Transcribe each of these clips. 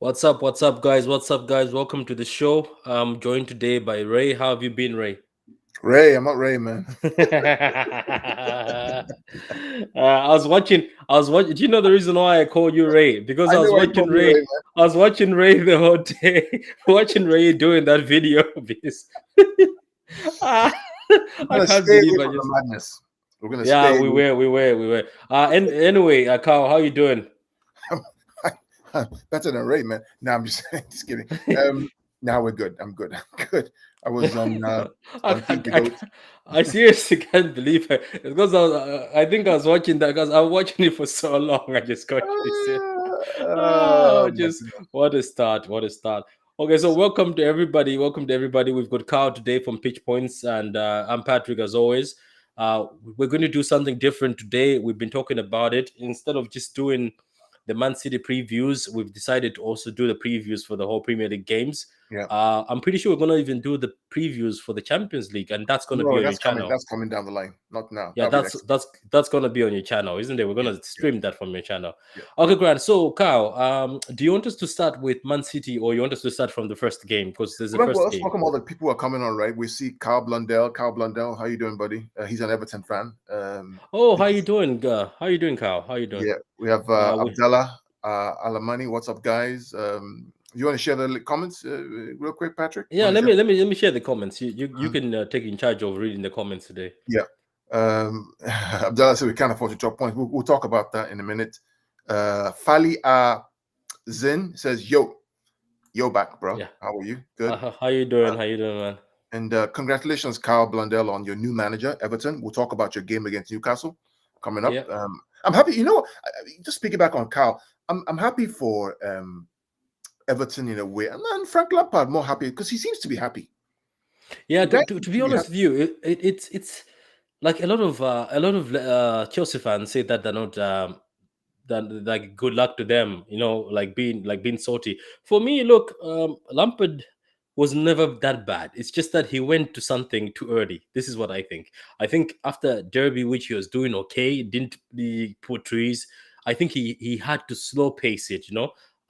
What's up? What's up, guys? What's up, guys? Welcome to the show. I'm joined today by Ray. How have you been, Ray? Ray, I'm not Ray, man. I was watching. I was watching. Do you know the reason why I called you Ray? Because I I know was why you watching call me Ray. Ray, I was watching Ray the whole day. Watching Ray doing that video. Because Ah, man. We're I gonna can't stay away believe I from the just. madness. We're gonna Yeah, stay we away. were. We were. We were. And anyway, Carl, how you doing? Better than Ray, man. No, I'm just just kidding. Now we're good. I'm good. I'm good. I was I, on Team can't, the I, Goat. can't, I seriously can't believe it. It's because I think I was watching that because I was watching it for so long. I just got this. Oh my Just goodness. what a start! What a start! Okay, so welcome to everybody. Welcome to everybody. We've got Carl today from Pitch Points, and I'm Patrick as always. We're going to do something different today. We've been talking about it. Instead of just doing the Man City previews, we've decided to also do the previews for the whole Premier League games. Yeah. I'm pretty sure we're going to even do the previews for the Champions League, and that's going to be No, on your that's coming. channel. That's coming down the line. Not now. Yeah, That'll be that's next. that's that's gonna be on your channel, isn't it? We're Yeah. gonna Yeah. stream that from your channel. Yeah. Okay, Grant. So, Kyle, do you want us to start with Man City, or you want us to start from the first game? Because there's a Well, first let's game. welcome all the people who are coming on. Right. We see Carl Blundell. Carl Blundell, how you doing, buddy? He's an Everton fan. Oh, how you doing? How you doing, Kyle? How you doing? Yeah, we have We Abdallah Alamani. What's up, guys? You want to share the comments real quick, Patrick? You Yeah. want to share? Let me share the comments. You Mhm. can take in charge of reading the comments today. Yeah. Abdallah said we can't afford to drop points. We'll talk about that in a minute. Fali Zin says, yo back, bro. Yeah. How are you? Good. How you doing? Uh, How you doing, man? and congratulations, Carl Blundell, on your new manager, Everton. We'll talk about your game against Newcastle coming up. Yeah. I'm happy. You know, just speaking back on Carl, I'm happy for Everton in a way. And Frank Lampard more happy because he seems to be happy. Yeah. The guy To seems be to be honest happy. with you, it's like a lot of Chelsea fans say that they're not. Then like good luck to them, like being salty. For me, look, Lampard was never that bad. It's just that he went to something too early. This is what I think. I think after Derby, which he was doing okay, didn't really put trees. I think he had to slow pace it.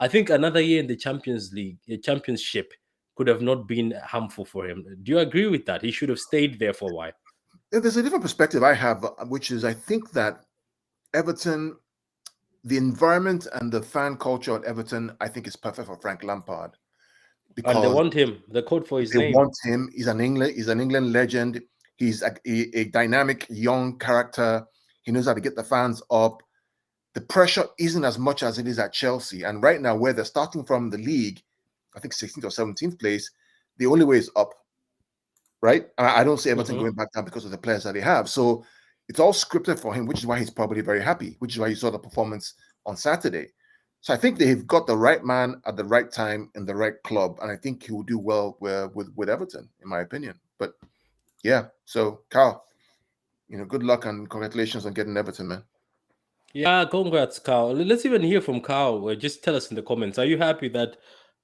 I think another year in the Champions League, championship could have not been harmful for him. Do you agree with that? He should have stayed there for a while. There's a different perspective I have, which is I think that Everton, the environment and the fan culture at Everton, I think is perfect for Frank Lampard And they because want him. The code for his they name. want him. He's an England legend. He's a dynamic young character. He knows how to get the fans up. The pressure isn't as much as it is at Chelsea. And right now, where they're starting from the league, I think 16th or 17th place, the only way is up, right? And I don't see Everton Mhm. going back down because of the players that they have. So it's all scripted for him, which is why he's probably very happy, which is why you saw the performance on Saturday. So I think they've got the right man at the right time in the right club, and I think he will do well with Everton, in my opinion. But yeah, so Carl, good luck and congratulations on getting Everton, man. Yeah, congrats, Carl. Let's even hear from Carl. Just tell us in the comments. Are you happy that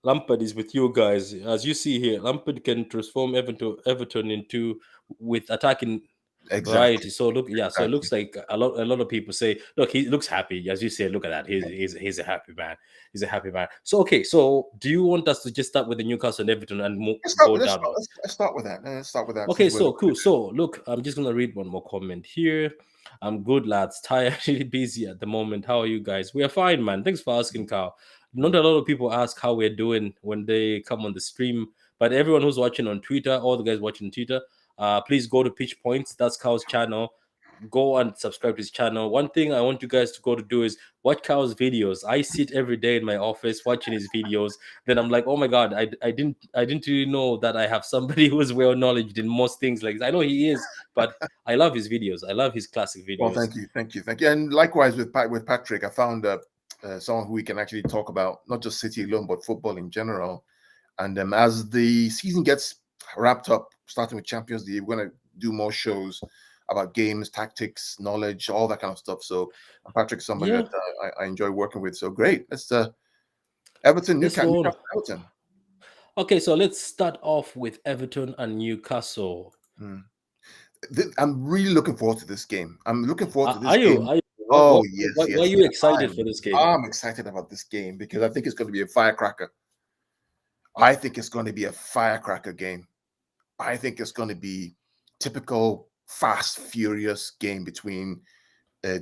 Lampard is with you guys? As you see here, Lampard can transform Everton into with attacking Exactly, variety. So look, yeah. So it exactly. looks like a lot of people say, look, he looks happy. As you say, look at that. He's a happy man. He's a happy man. So okay. So do you want us to just start with the Newcastle and Everton and Let's start. go Let's start, downward? let's start with that. Let's start with that Okay, since we're. so cool. So look, I'm just gonna read one more comment here. I'm good, lads. Tired, really busy at the moment. How are you guys? We are fine, man. Thanks for asking, Carl. Not Mm. a lot of people ask how we're doing when they come on the stream, but everyone who's watching on Twitter, all the guys watching Twitter, please go to Pitch Points. That's Carl's channel. Go and subscribe to his channel. One thing I want you guys to go to do is watch Carl's videos. I sit every day in my office watching his videos. Then I'm like, oh my god, I didn't really know that I have somebody who's well knowledge in most things like this. I know he is, but I love his videos. I love his classic Well, videos. thank you, thank you, thank you, and likewise with Patrick, I found someone who we can actually talk about not just City alone, but football in general. And as the season gets wrapped up, starting with Champions League, we're going to do more shows about games, tactics, knowledge, all that kind of stuff. So Patrick's somebody Yeah, that I enjoy working with. So great. Let's Everton, let's go on. Newcastle, Everton. Okay, so let's start off with Everton and Newcastle. Hmm. I'm really looking forward to this game. I'm looking forward to Are this you? game. Are you? Oh yes, why are yes, you yes. excited for this game? I'm excited about this game because I think it's going to be a firecracker. I think it's going to be a firecracker game. I think it's going to be typical fast, furious game between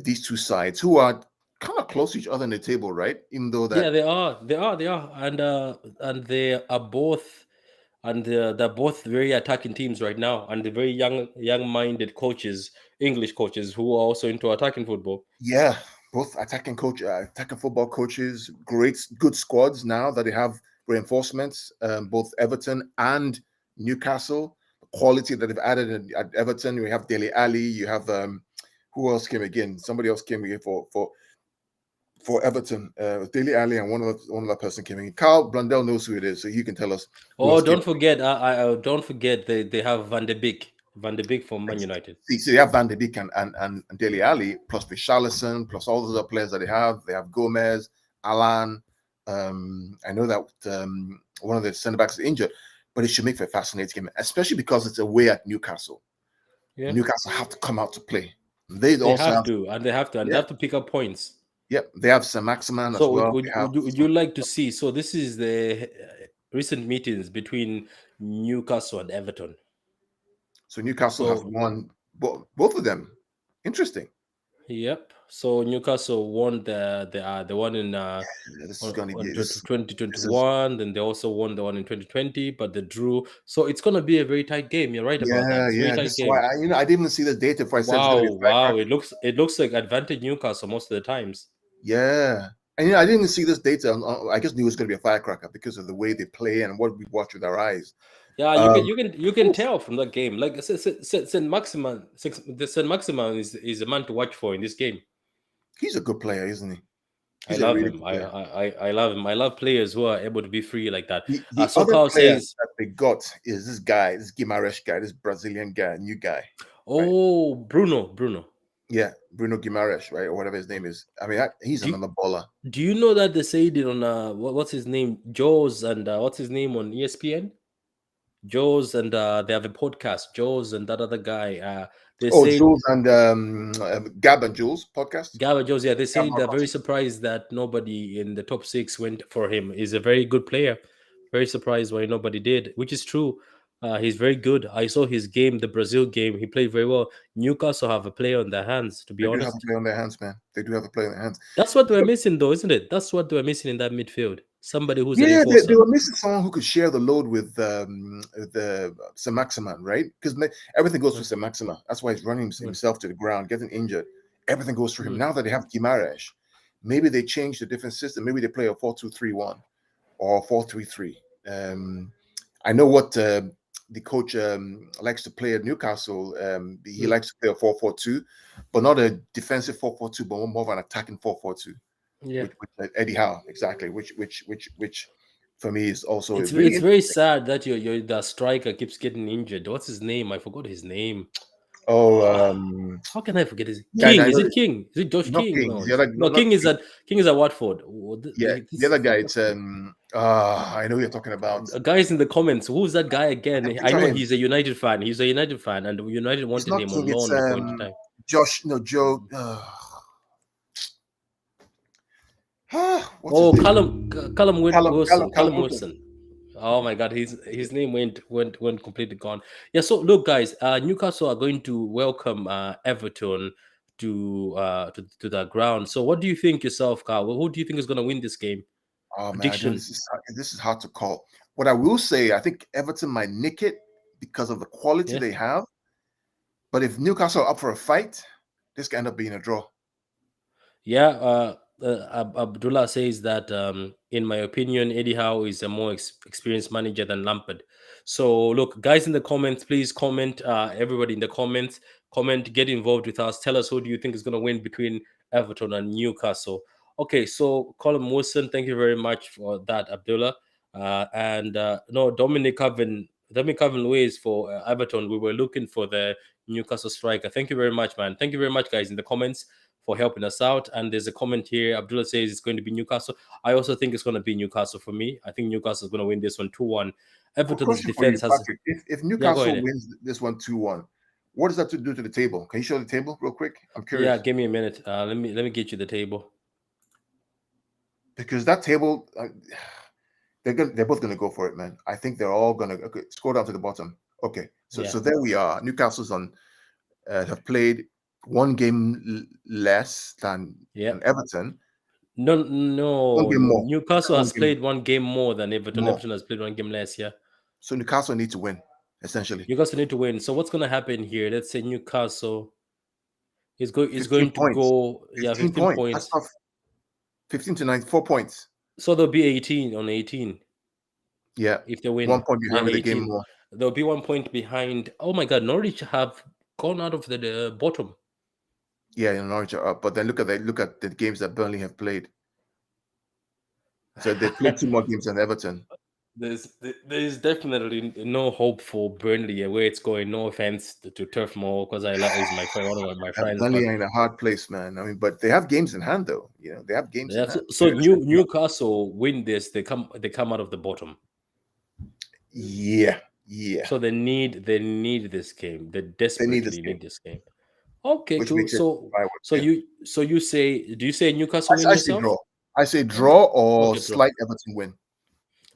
these two sides who are kind of close to each other in the table, right? Even though Yeah, that, they are, and they are both, and they're both very attacking teams right now, and they're very young-minded coaches, English coaches who are also into attacking football. yeah, both attacking football coaches, good squads now that they have reinforcements. Both Everton and Newcastle, the quality that they've added at Everton. You have Dele Ali. You have who else came again? Somebody else came again for Everton. Dele Ali and one other person came in. Carl Blundell knows who it is, so he can tell us who Oh, else came. don't forget, don't forget they have Van de Beek from Man United. See, they have Van de Beek and Dele Ali, plus Richarlison, plus all those other players that they have. They have Gomez, Alan. I know that one of the centre backs is injured, but it should make for a fascinating game, especially because it's away at Newcastle. Yeah, Newcastle have to come out to play. They they also have have, to, and they yeah, have to pick up points. yeah, they have Sir Maximan as So well. They have would you like to see? So this is the recent meetings between Newcastle and Everton. so Newcastle have So won both of them. Interesting. yep. So Newcastle won the one in This is going to be this is 2021. Then they also won the one in 2020, but they drew. So it's gonna be a very tight game. You're right about that. yeah, It's a very yeah. tight This is why game. I didn't even see the data before I said it's going to be a Wow. firecracker. It looks like advantage Newcastle most of the times. Yeah. And I didn't even see this data. I just knew it was going to be a firecracker because of the way they play and what we watch with our eyes. Yeah, Um, you can tell from that game. Like Saint Maximan, the Saint Maximan is a man to watch for in this game. he's a good player, isn't he? I He's a love really him. good player. I love him. I love players who are able to be free like that. The So other Carl player says, that they got is this guy, this Guimaraes guy, this Brazilian guy, new guy, right? "Oh, Bruno. Yeah, Bruno Guimaraes, right, or whatever his name is. I mean, he's Do you, another baller. do you know that they said it on what's his name, Joe's, and what's his name on ESPN? Joe's, and they have a podcast. Joe's and that other guy. They Oh, said Jules and Gab and Jules podcast. Gava Jones, yeah, they Gab say they're very Marcos. surprised that nobody in the top six went for him. He's a very good player. Very surprised why nobody did, which is true. He's very good. I saw his game, the Brazil game. He played very well. Newcastle have a player on their hands, to be They do have a honest. play on their hands, man. They do have a play on their hands. That's what we're missing, though, isn't it? That's what we're missing in that midfield. Somebody who's an Yeah, they enforcer. were missing someone who could share the load with the Sir Maximan, right? Because everything goes through Mm, Sir Maximan. That's why he's running mm, himself to the ground, getting injured. Everything goes through him. mm. Now that they have Guimaraes, maybe they changed a different system. Maybe they play a 4-2-3-1 or 4-3-3. I know what the coach likes to play at Newcastle. He Mm. likes to play a 4-4-2, but not a defensive 4-4-2, but more of an attacking 4-4-2. Yeah. Which Eddie Howe exactly, which for me is also really It's very interesting. sad that your the striker keeps getting injured. What's his name? I forgot his name. Oh, How can I forget his yeah, King? I Is know it King? Is it Josh not King? King. No, The other, no. not King. King is at Watford. Yeah, the This other guy. It's I know who you're talking about. guys in the comments. Who's that guy again? I Picture know him. he's a United fan. He's a United fan, and United It's wanted not him on King. It's loan at a point in time. Josh. No, Joe. What's his Oh, name? Callum Callum Wilson. Wilson. Oh my God, his name went completely gone. Yeah. So look, guys, Newcastle are going to welcome Everton to the ground. So what do you think yourself, Carl? Who do you think is going to win this game? Oh man, I know Prediction. this is hard to call. What I will say, I think Everton might nick it because of the quality Yeah. they have. But if Newcastle are up for a fight, this can end up being a draw. Yeah, Abdullah says that, in my opinion, Eddie Howe is a more experienced manager than Lampard. So, look, guys in the comments, please comment. Everybody in the comments, comment, get involved with us. Tell us who do you think is going to win between Everton and Newcastle. Okay, so Colin Wilson, thank you very much for that, Abdullah. And no, Dominic Calvin Lewis for Everton. We were looking for the Newcastle striker. Thank you very much, man. Thank you very much, guys, in the comments for helping us out. And there's a comment here. Abdullah says it's going to be Newcastle. I also think it's going to be Newcastle for me. I think Newcastle is going to win this one 2-1. Quick Everton's question for you, defense has. Patrick. If Yeah, go Newcastle ahead. wins this one 2-1, What does that to do to the table? Can you show the table real quick? I'm Yeah, curious give me a minute. Let me get you the table. because that table, they're both gonna go for it, man. I think they're all gonna scroll down to the bottom. Okay, so Yeah, so there we are. Newcastle's on have played one game less yeah. than Everton. No, One no. game more. Newcastle One has game played one game more than Everton. more. Everton has played one game less. Yeah, So Newcastle need to win, essentially. Newcastle need to win. So what's going to happen here? Let's say Newcastle is 15 going to points. go. Yeah, 15 15 points. That's points. tough. 15 to 9, 4 points. So there'll be 18 on 18 Yeah. if they 1 win, point behind and with a game 18 more. there'll be 1 point behind. Oh my God, Norwich have gone out of the bottom. Yeah, in Norwich are up. But then look at the games that Burnley have played. So they've played 2 more games than Everton. There's definitely no hope for Burnley where it's going. No offense to Turf Moor because I love is my friend, one of my friends, Burnley but are in a hard place, man. I mean, but they have games in hand, though. They have games in yeah. hand. So Newcastle win this, they come out of the bottom. Yeah, yeah. So they need this game. They They need this desperately game, need this game. Okay, which cool. makes it So fireworks. so Yeah. you say, do you say Newcastle win I say yourself? draw. I say Oh, draw or okay, bro. slight Everton win.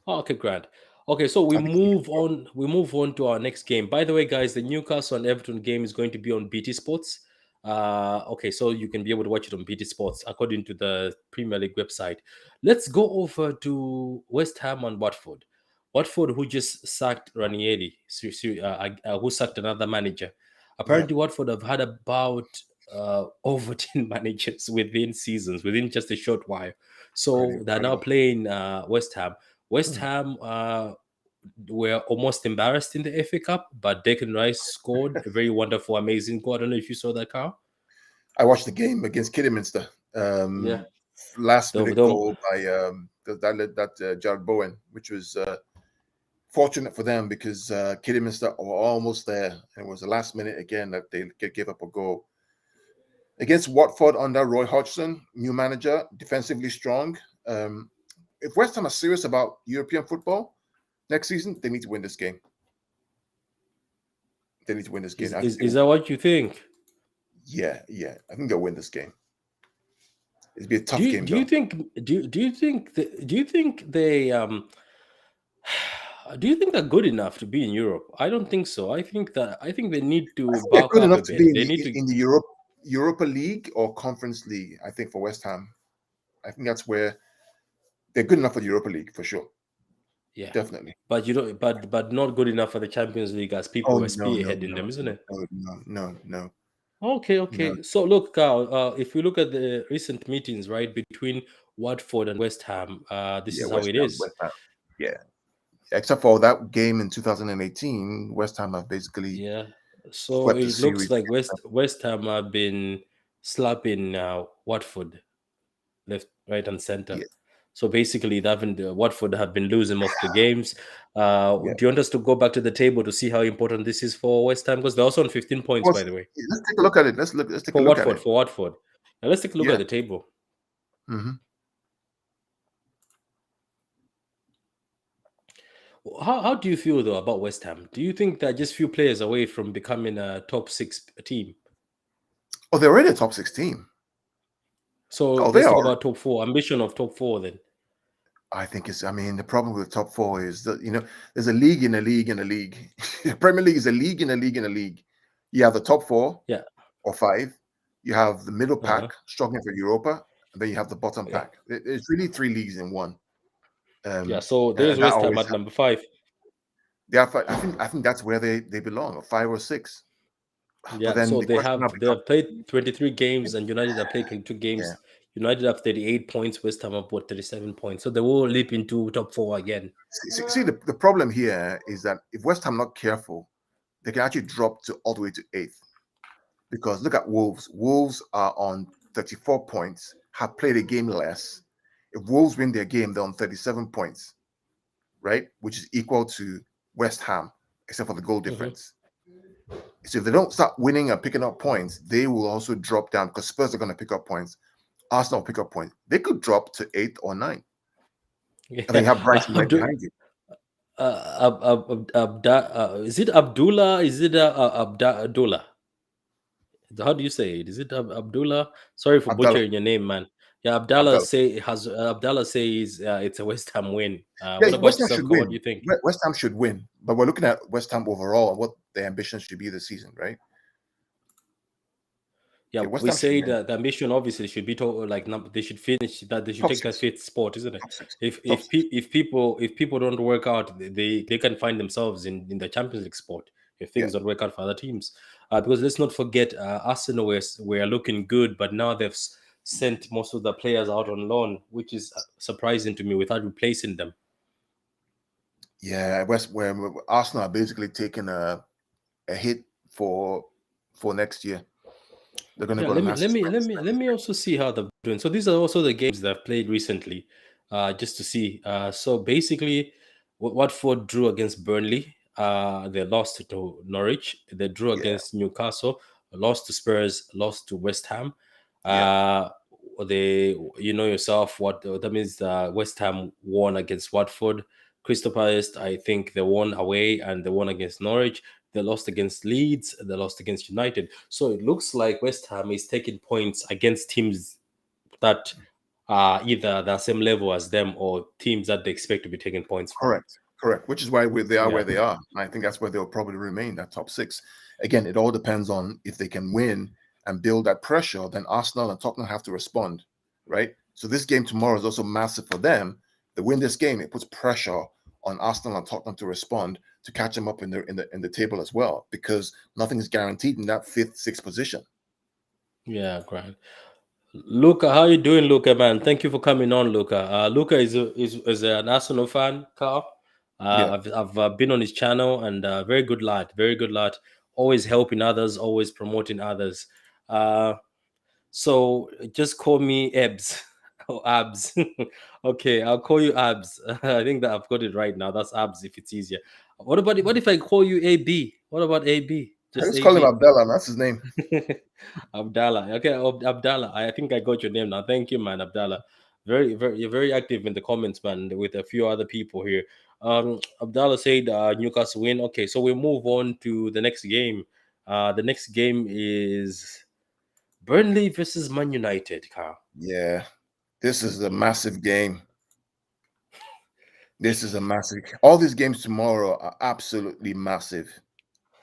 Oh, okay, Grant. Okay, so we I think it's gonna be move draw. on. We move on to our next game. By the way, guys, the Newcastle and Everton game is going to be on BT Sports. Okay, so you can be able to watch it on BT Sports according to the Premier League website. Let's go over to West Ham and Watford. Watford, who just sacked Ranieri, who sacked another manager. Yeah, Apparently, Watford have had about over 10 managers within seasons, within just a short while. pretty So they're now incredible. playing West Ham. West Hmm. Ham were almost embarrassed in the FA Cup, but Declan Rice scored a very wonderful, amazing goal. I don't know if you saw that, Carl. I watched the game against Kidderminster. Yeah. Last The, minute the, goal by Jared Bowen, which was fortunate for them because Kidderminster were almost there. And it was the last minute again that they gave up a goal. Against Watford under Roy Hodgson, new manager, defensively strong. Um, if West Ham are serious about European football next season, they need to win this game. They need to win this game. is that what you think? Yeah. I think they'll win this game. It'll be a Do tough you game, do you though. think do you think do you think they do you think they're good enough to be in Europe? I don't think so. I think they need I to think they're bulk good up a enough to be bit. in They the need to. Europa League or Conference League. I think for West Ham, I think that's where they're good enough for the Europa League for sure. Yeah, Definitely. but you don't. But not good enough for the Champions League as people Oh were no, no, spearheading no, them, isn't no, it? Okay, no. okay. So look, Carl, if we look at the recent meetings, right, between Watford and West Ham, this Yeah, is how it is. West Ham. Yeah, except for that game in 2018, West Ham have basically Yeah. So swept the it looks series like against them. West Ham have been slapping Watford left, right, and center. Yeah, So basically, they haven't Watford have been losing most of the games. yeah. Do you want us to go back to the table to see how important this is for West Ham? Because they're also on 15 Of points, course, by the way, let's take a look at it. Let's take a for look at Watford. it. For Watford. Now let's take a look at Yeah. the table. Hmm. How do you feel though about West Ham? Do you think they're just few players away from becoming a top six team? Oh, they're already a top 16. So Oh, they let's talk are. about top four. Ambition of top four then. I think it's. I mean, the problem with the top four is that there's a league in a league in a league. The Premier League is a league in a league in a league. You have the top four Yeah. or five. You have the middle Uh-huh. pack struggling for Europa, and then you have the bottom Yeah. pack. It's really 3 leagues in one. Yeah. So there's And that West Ham always at number 5. they are. I think that's where they belong, or 5 or 6. But Yeah. then So the question now they becomes, have played 23 games and United have played 22 yeah. games. United have 38 points. West Ham have 37 points. So they will leap into top 4 again. See, the problem here is that if West Ham not careful, they can actually drop to all the way to 8th. Because look at Wolves. Wolves are on 34 points, have played a game less. If Wolves win their game, they're on 37 points, right? Which is equal to West Ham, except for the goal Mhm. difference. So if they don't start winning and picking up points, they will also drop down because Spurs are going to pick up points. Arsenal will pick up points. They could drop to 8th or 9th. And then Yeah. you have Brighton How right do behind you. Is it Abdullah? Is it Abdullah? How do you say it? Is it Abdullah? Sorry for Abdallah. butchering your name, man. Yeah, Abdallah Abdallah. say has Abdallah says it's a West Ham win. Yeah, What about West Ham yourself, should Ka? What do win. you think? West Ham should win, but we're looking at West Ham overall and what their ambitions should be this season, right? Yeah, Yeah, West we Ham should say win. that the ambition obviously should be to like they should finish that they should Top take that six. fifth spot, isn't it? Top six. If Top if six. pe- if people don't work out, they can find themselves in the Champions League spot if Yeah. things don't work out for other teams. Because let's not forget, Arsenal were looking good, but now they've sent most of the players out on loan, which is surprising to me without replacing them. Yeah, where Arsenal are basically taking a hit for next year. They're going to Yeah, go on a let me let massive me let me spend. let me also see how they're doing. So these are also the games that I've played recently, just to see. So basically, Watford drew against Burnley. They lost to Norwich. They drew Yeah, against Newcastle. Lost to Spurs. Lost to West Ham. yeah, Uh, they, you know yourself what that means. West Ham won against Watford. Crystal Palace, I think they won away and they won against Norwich. They lost against Leeds. They lost against United. So it looks like West Ham is taking points against teams that are either the same level as them or teams that they expect to be taking points from. correct, correct. Which is why they are Yeah. where they are. And I think that's where they'll probably remain, that top six. Again, it all depends on if they can win and build that pressure. Then Arsenal and Tottenham have to respond, right? So this game tomorrow is also massive for them. They win this game, it puts pressure on Arsenal and Tottenham to respond to catch them up in the table as well, because nothing is guaranteed in that fifth, sixth position. Yeah, great. Luca, how you doing, Luca, man? Thank you for coming on, Luca. Luca is an Arsenal fan, Carl. Yeah. I've been on his channel and very good lad, very good lad. Always helping others, always promoting others. Uh, So just call me Ebs or Abs. Okay, I'll call you Abs. I think that I've got it right now. That's Abs if it's easier. What if I call you AB? What about AB? I Just just call him AB. Abdallah. That's his name. Abdallah. Okay, Abdallah. I think I got your name now. Thank you, man, Abdallah. You're very active in the comments, man, with a few other people here. Abdallah said Newcastle win. Okay, so we move on to the next game. The next game is Burnley versus Man United, Carl. Yeah. This is a massive game. This is a massive. All these games tomorrow are absolutely massive.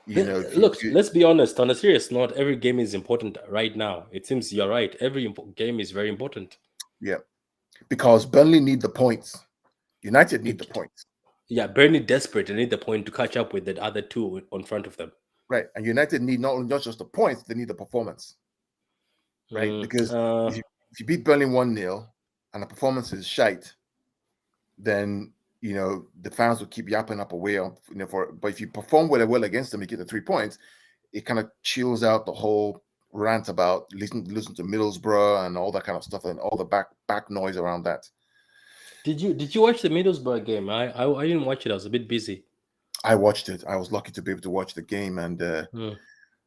You know, if Look, you let's be honest. On a serious note, every game is important right now. It seems you're right. Every game is very important. yeah, because Burnley need the points. United need the It, points, yeah, Burnley desperate and need the point to catch up with the other two on front of them. right? And United need not just the points, they need the performance, right? Mm, Because if you beat Burnley 1-0 and the performance is shite, then the fans will keep yapping up away on but if you perform well against them, you get the 3 points. It kind of chills out the whole rant about listen to Middlesbrough and all that kind of stuff and all the back noise around that. did you watch the Middlesbrough game? I didn't watch it. I was a bit busy. I watched it. I was lucky to be able to watch the game, and Mm,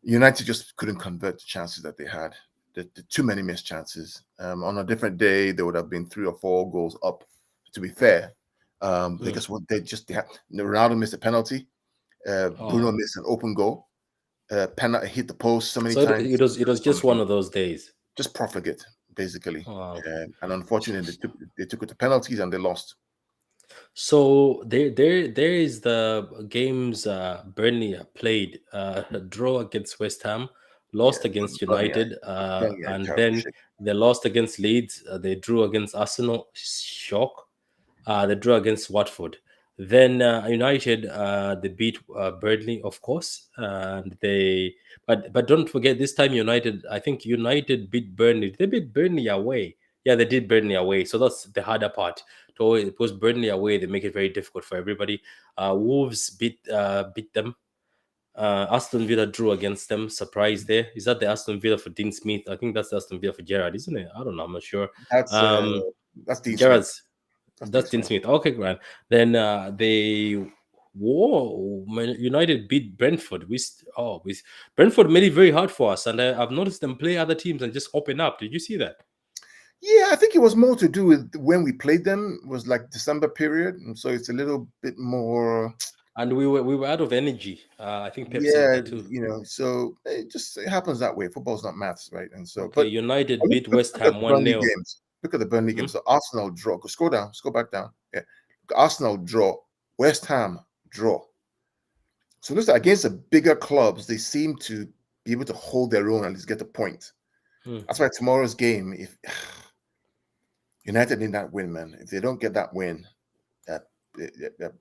United just couldn't convert the chances that they had. The too many missed chances. On a different day, there would have been 3 or 4 goals up. To be fair, they mm. just Ronaldo missed a penalty. Bruno Oh, missed an open goal. Penalty hit the post so many so times. it was just one of those days. Just profligate, basically. Oh. And unfortunately, they took it to penalties and they lost. So there is the games Burnley played. Draw against West Ham, Yeah, lost against Burnley, United, Burnley are and terrible then shape. they lost against Leeds. They drew against Arsenal. Shock. They drew against Watford. Then United they beat Burnley, of course, and they but don't forget this time United. I think United beat Burnley. They beat Burnley away. Yeah, they did Burnley away. So that's the harder part. So it was Burnley away. They make it very difficult for everybody. Wolves beat them. Aston Villa drew against them. Surprise there. Is that the Aston Villa for Dean Smith? I think that's the Aston Villa for Gerrard, isn't it? I don't know. I'm not sure. That's Um, that's Dean Smith. Gerrard's That's Dean that's Dean Smith. Smith. Okay, Grant. Then they whoa, United beat Brentford. Brentford made it very hard for us, and I've noticed them play other teams and just open up. Did you see that? Yeah, I think it was more to do with when we played them. It was like December period, and so it's a little bit more. And we were out of energy. I think Pep said Yeah, that too. so it happens that way. Football's not maths, right? And so, Okay, but United look, beat look, West look at Ham the one Burnley 0 games. Look at the Burnley Hmm? games. So Arsenal draw. Scroll down. Scroll back down. Yeah, Arsenal draw. West Ham draw. So looks like against the bigger clubs, they seem to be able to hold their own and at least get the point. Hmm. That's why tomorrow's game, if United need that win, man. If they don't get that win, that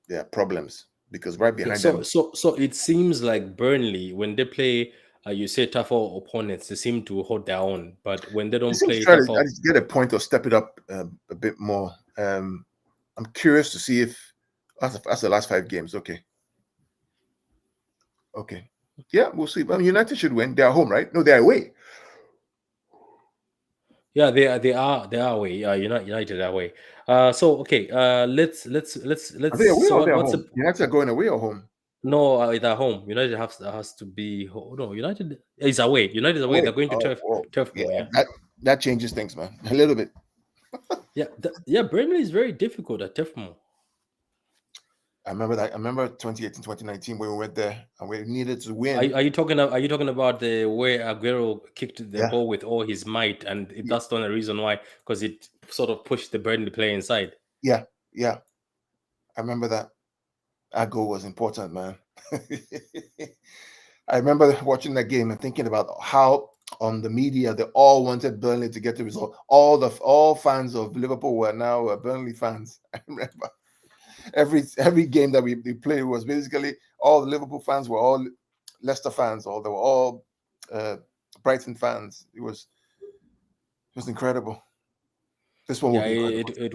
there are problems because right Yeah, behind so them, so so it seems like Burnley, when they play, you say tougher opponents, they seem to hold their own. But when they they don't seem to play try to tougher, at least get a point or step it up a bit more. I'm curious to see if that's the last 5 games. Okay, yeah, we'll see. But United should win. They're home, right? No, they're away. yeah, they are away. United are away. So okay, Are they let's. away So or what they're what's home? the United are going away or home? no? It's at home. United has to be. No, United is away. United is away. Away. They're going to Oh, yeah. Turf Moor. Yeah, That changes things, man, a little bit. yeah, yeah. Burnley is very difficult at Turf Moor. I remember that. I remember 2018, 2019 when we went there and we needed to Are, win. are you talking? Are you talking about the where Aguero kicked the Yeah, ball with all his might, and y- that's the only reason why, because it sort of pushed the Burnley player inside. yeah, yeah. I remember that. That goal was important, man. I remember watching that game and thinking about how on the media they all wanted Burnley to get the result. All fans of Liverpool were now Burnley fans. I remember every game that we played was basically all the Liverpool fans were all Leicester fans, or they were all uh, Brighton fans. It was incredible. This one will Yeah, be incredible. it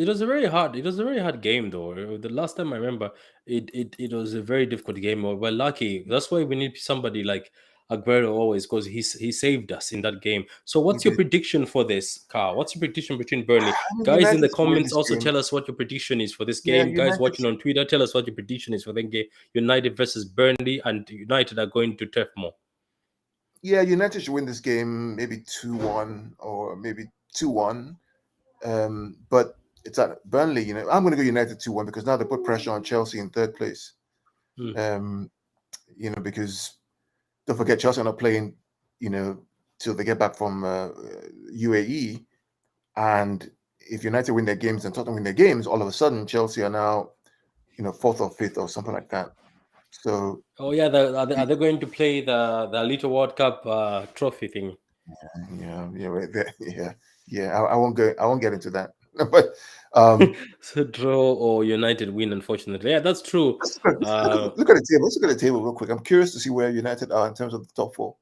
was a very hard game though. The last time I remember, it was a very difficult game. We're lucky. That's why we need somebody like Aguero always, because he saved us in that game. So He what's your did. prediction for this, Carl? What's your prediction between Burnley? I mean, Guys in United the to win comments this also game. tell us what your prediction is for this Yeah, game. Guys United. watching on Twitter, tell us what your prediction is for the game. United versus Burnley, and United are going to Turf Moor. Yeah, United should win this game, maybe 2-1 or maybe 2-1. But it's at Burnley. I'm going to go United 2-1 because now they put pressure on Chelsea in third place. Hmm. Um, because don't forget Chelsea are not playing, till they get back from UAE. And if United win their games and Tottenham win their games, all of a sudden Chelsea are now, fourth or fifth or something like that. So Oh yeah, are they going to play the Little World Cup trophy thing? yeah, right there. Yeah. I won't get into that. But um, So draw or United win, unfortunately. Yeah, that's true. Uh, look at the table. Let's look at the table real quick. I'm curious to see where United are in terms of the top four.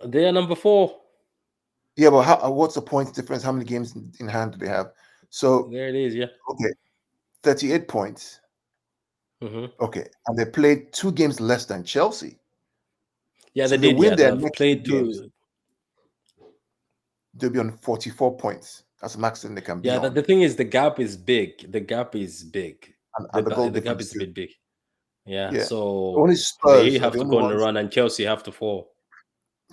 they are number 4. Yeah, but what's the point difference? How many games in hand do they have? So, There it is. Yeah. okay, 38 points. Hmm. Okay, and they played 2 games less than Chelsea. Yeah, So they if they did. win Yeah, their they've next two played games, two. they'll be on 44 points. That's the maximum they can be Yeah, on. the thing is, the gap is big. The gap is big. And the goal The gap difference is a too. bit big. Yeah, Yeah. so Only they Spurs are have the to only go on the ones. run, and Chelsea have to fall.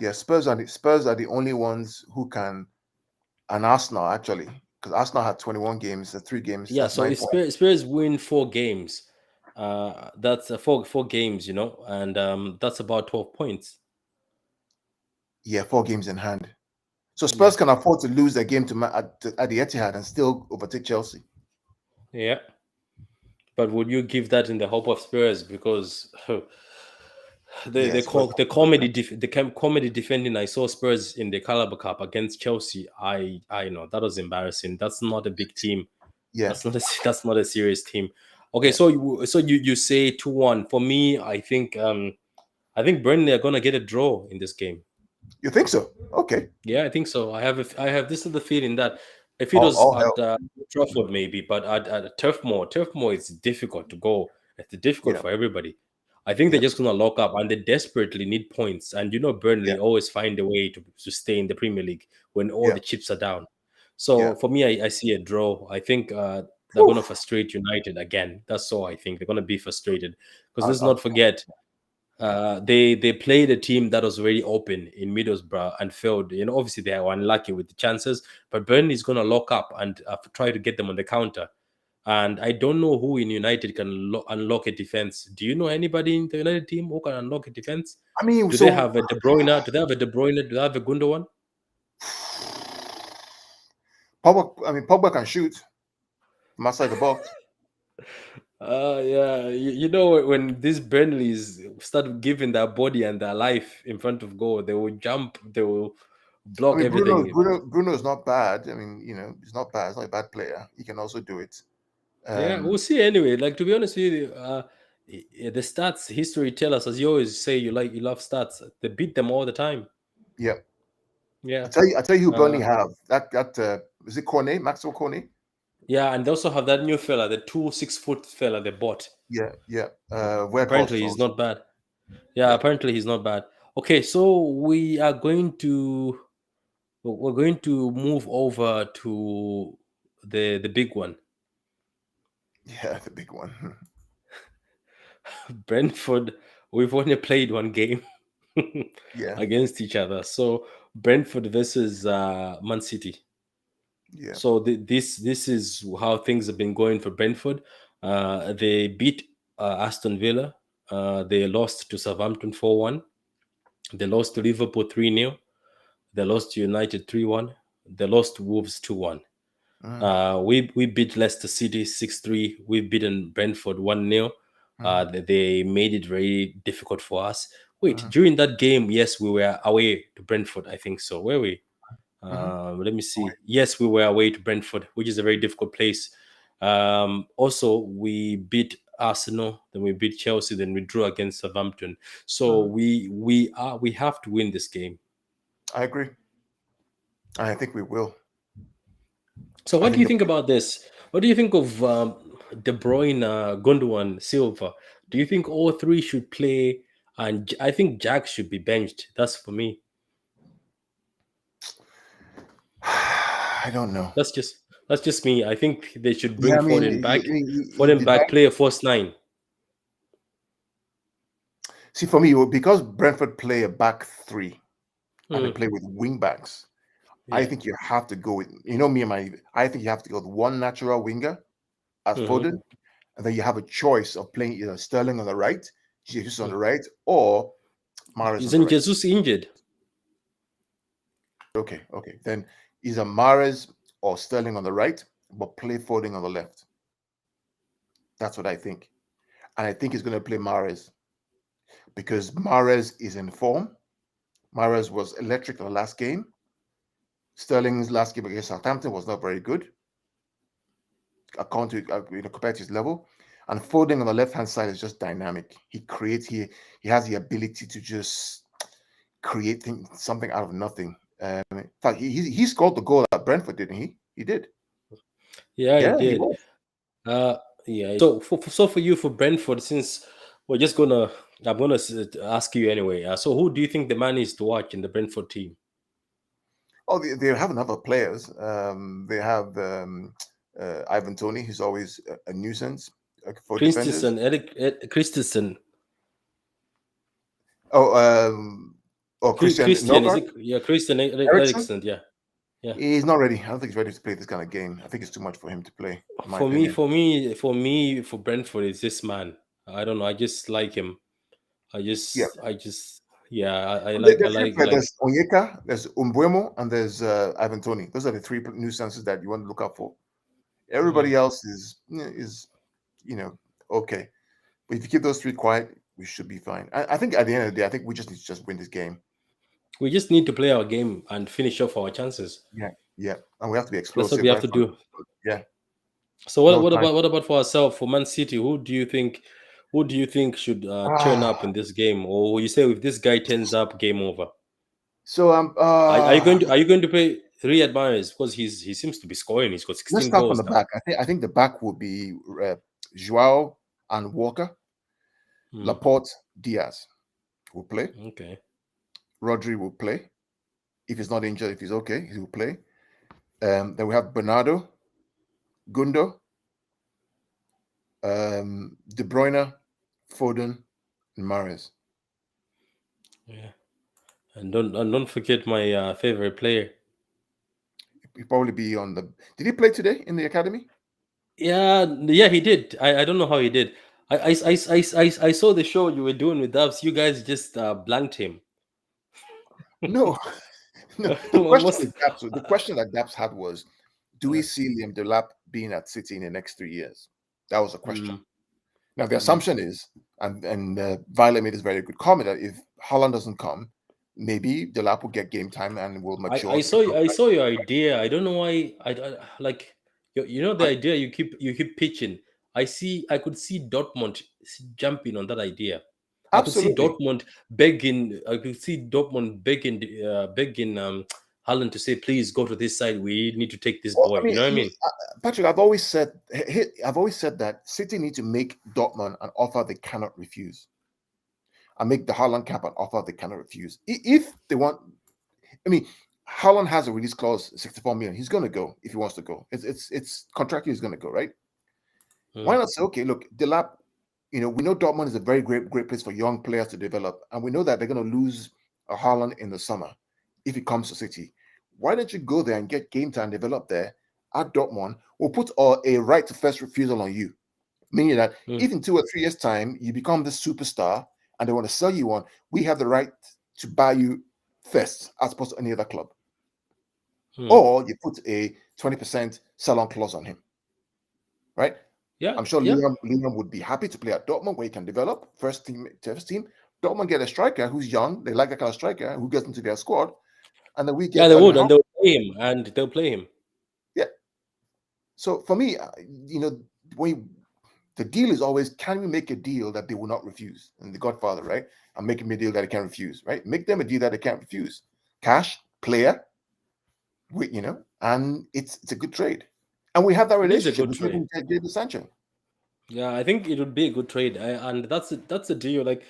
Yeah, Spurs are the only ones who can, and Arsenal actually, because Arsenal had 21 games, 3 games, Yeah, that's so 9 if points. Spurs win 4 games, that's four games, and that's about 12 points. Yeah, 4 games in hand. So Yeah, Spurs can afford to lose their game at the Etihad and still overtake Chelsea. yeah. But would you give that in the hope of Spurs? Because the Yeah, the Spurs. co- the comedy comedy defending I saw Spurs in the Carabao Cup against Chelsea. I know that was embarrassing. That's not a big team. Yeah, That's not a serious team. Okay, yeah. so you say 2-1. For me, I think Burnley are gonna get a draw in this game. You think so? Okay. Yeah, I think so. I have this is the feeling that if it was All at hell. Trafford maybe, but at Turf Moor it's difficult to go. It's difficult Yeah, for everybody. I think they're yeah, just gonna lock up, and they desperately need points. And yeah, Burnley always find a way to stay in the Premier League when all yeah, the chips are down. yeah. So for me, I see a draw. I think they're Whew. gonna frustrate United again. That's all I think. They're gonna be frustrated because I'll, let's I'll, not forget. They played a team that was very open in Middlesbrough and failed. Obviously they were unlucky with the chances, but Burnley is going to lock up and try to get them on the counter. And I don't know who in United can unlock a defense. Do you know anybody in the United team who can unlock a defense? I mean, Do they so have a De Bruyne? Do they have a De Bruyne? Do they have a Gundogan? Pogba can shoot from outside the box. Yeah. When these Burnleys start giving their body and their life in front of goal, they will jump, they will I block mean, everything. Bruno is not bad. I mean, he's not bad. He's not a bad player. He can also do it. Yeah, we'll see anyway. Like, to be honest with you, the stats history tell us, as you always say, you love stats. They beat them all the time. Yeah. Yeah. I tell you who Burnley Uh, have. That is it Cornet, Maxwell Cornet? yeah, and they also have that new fella, the 6 foot fella they bought. Yeah. Weghorst Apparently he's also. not bad. Yeah, Yeah. apparently he's not bad. Okay, so we're going to move over to the big one. Yeah, the big one. Brentford. We've only played one game Yeah. against each other. So Brentford versus Man City. Yeah. So this is how things have been going for Brentford. They beat Aston Villa. They lost to Southampton 4-1. They lost to Liverpool 3-0. They lost to United 3-1. They lost to Wolves 2-1. We beat Leicester City 6-3. We've beaten Brentford 1-0. They made it very difficult for us. Wait, during that game, yes, we were away to Brentford. I think so. Were we? Let me see. Yes, we were away to Brentford, which is a very difficult place. Also, we beat Arsenal, then we beat Chelsea, then we drew against Southampton. So we have to win this game. I agree. I think we will. So what do you think about this? What do you think of De Bruyne, Gundogan, Silva? Do you think all three should play? And I think Jack should be benched. That's for me. I don't know. That's just me. I think they should Yeah, bring I mean, Foden back. the Foden back, play a first nine. See, for me, because Brentford play a back three and they play with wing backs, I think you have to go with, I think you have to go with one natural winger as Foden, and then you have a choice of playing either Sterling on the right, Jesus on the right, or Mahrez on the Isn't right. Jesus injured? Okay. Then either Mahrez or Sterling on the right, but play Foden on the left. That's what I think. And I think he's going to play Mahrez because Mahrez is in form. Mahrez was electric in the last game. Sterling's last game against Southampton was not very good, according to compared to his level. And Foden on the left-hand side is just dynamic. He creates. He has the ability to just create something out of nothing. In fact, he scored the goal at Brentford, didn't he? He did. Yeah, he Yeah, he did. was. Yeah. So for you for Brentford, since I'm gonna ask you anyway. So who do you think the man is to watch in the Brentford team? Oh, they have other players. They have Ivan Toney, who's always a nuisance for defenders. Christensen. Christian Christian is Nogard, it? Yeah, Christian Eriksen. Eriksen. Yeah. He's not ready. I don't think he's ready to play this kind of game. I think it's too much for him to play, in my opinion. For Brentford, it's this man. I don't know. I just like him. I There's three players. There's Onyeka, there's Umbuemo, and there's Ivan Toney. Those are the three nuisances that you want to look out for. Everybody else is okay. But if you keep those three quiet, we should be fine. I think at the end of the day, I think we just need to just win this game. We just need to play our game and finish off our chances. Yeah, and we have to be explosive. That's what we have to do. Yeah. So what about for ourselves, for Man City? Who do you think should turn up in this game, or you say if this guy turns up, game over? So Are you going to play Riyad Mahrez because he seems to be scoring? He's got 16 let's start goals from the now. back. I think the back will be Joao and Walker. Laporte, Diaz will play. Okay. Rodri will play. If he's not injured, if he's okay, he will play. Then we have Bernardo, Gundo, De Bruyne, Foden, and Mahrez. Yeah, and don't forget my favorite player. He'll probably be on the. Did he play today in the academy? Yeah, he did. I don't know how he did. I saw the show you were doing with Dubs. You guys just blanked him. No, no. The question Almost. with Daps, the question that Daps had was, do we Uh, see Liam Delap being at City in the next 3 years? That was a question. mm, Now the mm. assumption is, and Violet made this very good comment that if Holland doesn't come, maybe Delap will get game time and will mature I to saw become I like. saw your idea. I don't know why. Like the I, idea you keep pitching. I could see Dortmund jumping on that idea. I could see absolutely. Dortmund begging. I could see Dortmund begging Haaland to say, "Please go to this side. We need to take this Well, boy." You know what I mean? Patrick, I've always said that City need to make Dortmund an offer they cannot refuse, and make the Haaland cap an offer they cannot refuse. If they want, I mean, Haaland has a release clause, 64 million. He's going to go if he wants to go. It's contractually he's going to go, right? Why Mm, not say, okay, look, Delap, we know Dortmund is a very great place for young players to develop, and we know that they're going to lose a Haaland in the summer if he comes to City. Why don't you go there and get game time develop there at Dortmund? We'll put a right to first refusal on you, meaning that mm, if in 2 or 3 years' time you become the superstar and they want to sell you on, we have the right to buy you first as opposed to any other club. mm. Or you put a 20% sell-on clause on him, right? Yeah, I'm sure yeah. Liam would be happy to play at Dortmund where he can develop first team to first team. Dortmund get a striker who's young. They like that kind of striker who gets into their squad, and then we Yeah, get they Erling would, and Haaland. they'll play him, and they'll play him. Yeah. So for me, when the deal is always, can we make a deal that they will not refuse? And the Godfather, right? I'm making me a deal that they can't refuse, right? Make them a deal that they can't refuse. Cash, player, and it's a good trade. And we have that It is a relationship. good We trade. even Jadon Sancho. Yeah, I think it would be a good trade, and that's a deal. Like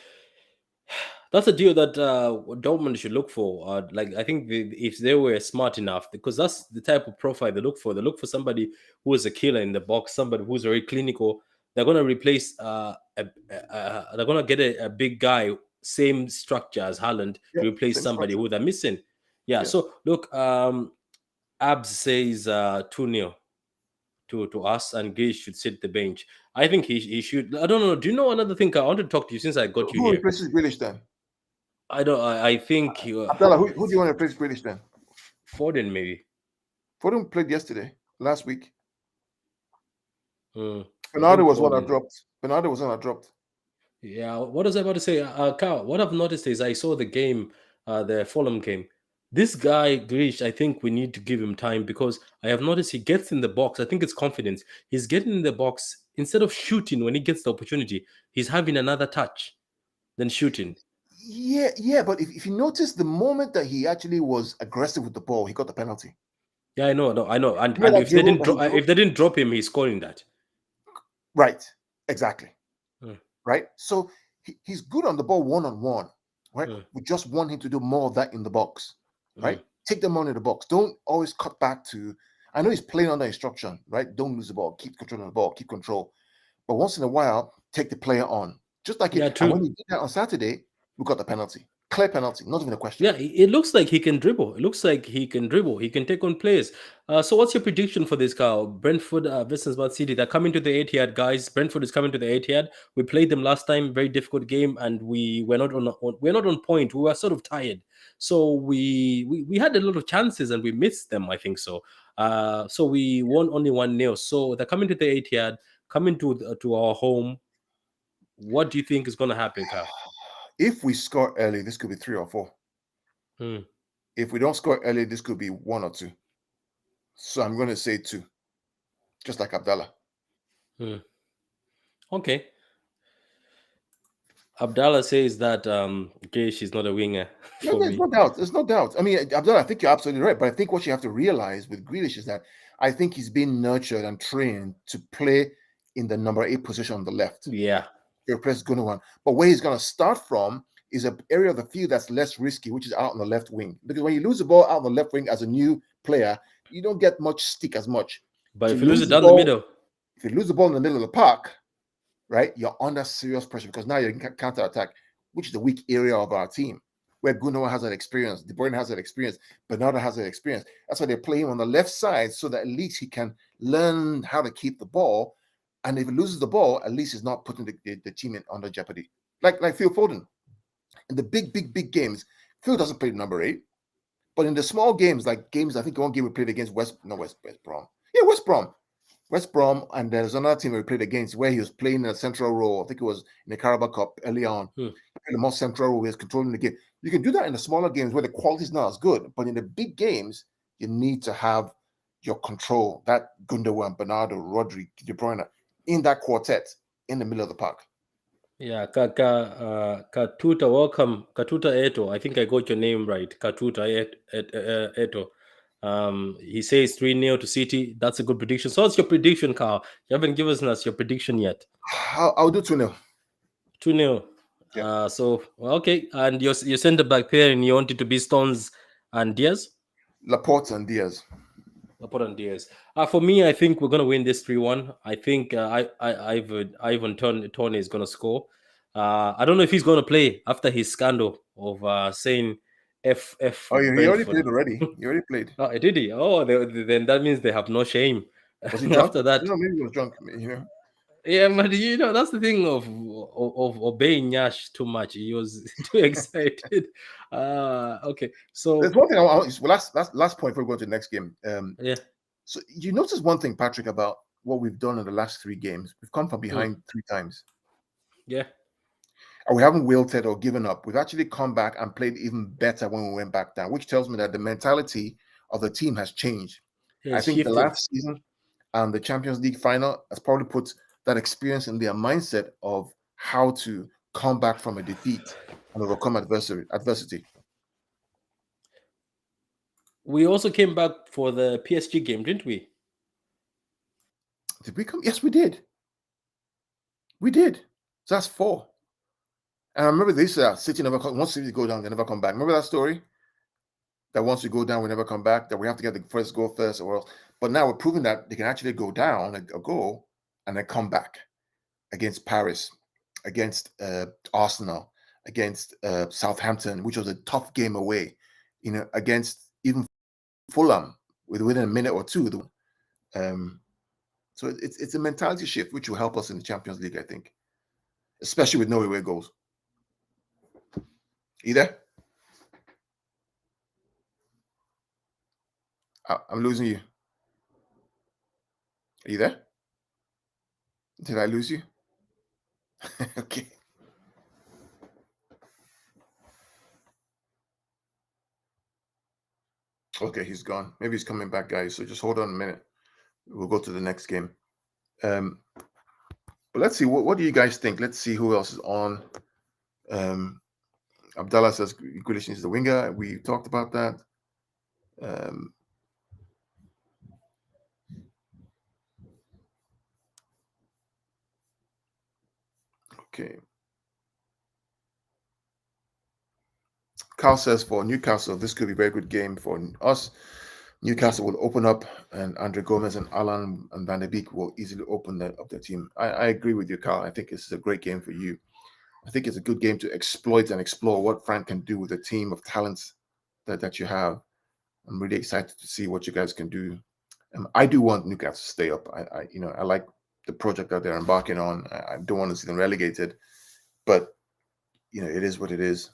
that's a deal that Dortmund should look for. Like I think if they were smart enough, because that's the type of profile they look for. They look for somebody who is a killer in the box, somebody who's very clinical. They're gonna replace. They're gonna get a big guy, same structure as Haaland, Yeah, to replace same somebody structure. who they're missing. Yeah. Yeah. So look, Abs says 2-0 to us, and Gage should sit the bench. I think he should. I don't know. Do you know another thing? I want to talk to you since I got you Who here. replaces Grealish then? I don't. I think Abdallah, who do you want to replace Grealish then? Foden maybe. Foden played yesterday, last week. I Bernardo think was one that Foden. dropped. Bernardo was one that dropped. Yeah. What was I about to say? Carl, what I've noticed is I saw the game, the Fulham game. This guy Grealish, I think we need to give him time because I have noticed he gets in the box. I think it's confidence. He's getting in the box instead of shooting when he gets the opportunity. He's having another touch than shooting. Yeah, but if you notice the moment that he actually was aggressive with the ball, he got the penalty. Yeah, I know, no, I know. And Remember that if they dribble didn't that he drove? if they didn't drop him, he's scoring that. Right, exactly. Mm, Right. So he's good on the ball one on one. Right. mm, We just want him to do more of that in the box. Right. mm. Take them on in the box. Don't always cut back to. I know he's playing under instruction. Right. Don't lose the ball. Keep control of the ball. Keep control. But once in a while, take the player on. Just like it. Yeah, And true. when he did that on Saturday, we got the penalty. Clear penalty. Not even a question. Yeah, it looks like he can dribble. It looks like he can dribble. He can take on players. So, what's your prediction for this, Carl? Brentford versus Man City. They're coming to the Etihad, guys. Brentford is coming to the Etihad. We played them last time, very difficult game, and we were not we're not on point. We were sort of tired. So we had a lot of chances and we missed them. I think so. So we won only 1-0. So they're coming to the Etihad, coming to our home. What do you think is going to happen, Carl? If we score early, this could be 3 or 4. Hmm. If we don't score early, this could be 1 or 2. So I'm going to say 2, just like Abdallah. Hmm. Okay. Abdallah says that Geish is not a winger No, for there's me. no doubt. There's no doubt. I mean, Abdullah, I think you're absolutely right. But I think what you have to realize with Grealish is that I think he's been nurtured and trained to play in the number 8 position on the left. Yeah, To replace Gundogan. But where he's going to start from is an area of the field that's less risky, which is out on the left wing. Because when you lose the ball out on the left wing as a new player, you don't get much stick as much. but To if you lose lose it the down the ball, middle, if you lose the ball in the middle of the park, right, you're under serious pressure because now you're in counter attack, which is the weak area of our team. where Gundogan has that experience, De Bruyne has that experience, Bernardo has that experience. That's why they play him on the left side so that at least he can learn how to keep the ball. And if he loses the ball, at least he's not putting the team in under jeopardy. Like Phil Foden. In the big games, Phil doesn't play number 8. But in the small games, like games, I think one game we played against West Brom. Yeah, West Brom, and there's another team we played against where he was playing in a central role. I think it was in the Carabao Cup early on. In the more central role, he was controlling the game. You can do that in the smaller games where the quality is not as good, but in the big games, you need to have your control. That Gundogan, Bernardo, Rodri, De Bruyne in that quartet in the middle of the park. Yeah, Katuta, welcome. Katuta Eto. I think I got your name right. Katuta Eto. He says 3-0 to City. That's a good prediction. So what's your prediction, Carl? You haven't given us your prediction yet. I'll do 2-0. 2-0. Yeah. Okay. And your centre back pair, and you want it to be Stones and Diaz? Laporte and Diaz. Laporte and Diaz. For me, I think we're gonna win this 3-1. I think Ivan Tony is gonna score. I don't know if he's gonna play after his scandal of saying F. Oh, he already Brentford. played already. He already played. Oh, did he? Oh, then that means they have no shame. Was he drunk? After that, No, maybe he was drunk. yeah, but that's the thing of obeying Yash too much. He was too excited. Okay, so there's one thing last point before we go to the next game. Yeah. So you notice one thing, Patrick, about what we've done in the last 3 games. We've come from behind 3 times. Yeah. And we haven't wilted or given up. We've actually come back and played even better when we went back down, which tells me that the mentality of the team has changed. I think shifted. the last season and the Champions League final has probably put that experience in their mindset of how to come back from a defeat and overcome adversity. We also came back for the PSG game, didn't we? Did we come? Yes, we did. We did. So that's 4. And I remember they said City never come. Once City go down, they never come back. Remember that story? That once we go down, we never come back. That we have to get the first goal first, or else. But now we're proving that they can actually go down a goal and then come back against Paris, against Arsenal, against Southampton, which was a tough game away. Against even Fulham within a minute or 2. So it's a mentality shift which will help us in the Champions League, I think, especially with no away goals. You there? I'm losing you. Are you there? Did I lose you? Okay. Okay, he's gone. Maybe he's coming back, guys. So just hold on a minute. We'll go to the next game. But let's see. What do you guys think? Let's see who else is on. Abdallah says Grealish is the winger. We talked about that. Okay. Carl says for Newcastle, this could be a very good game for us. Newcastle will open up, and Andre Gomez and Alan and Van de Beek will easily open up their team. I agree with you, Carl. I think this is a great game for you. I think it's a good game to exploit and explore what Frank can do with a team of talents that you have. I'm really excited to see what you guys can do. I do want Newcastle to stay up. I like the project that they're embarking on. I don't want to see them relegated, but it is what it is.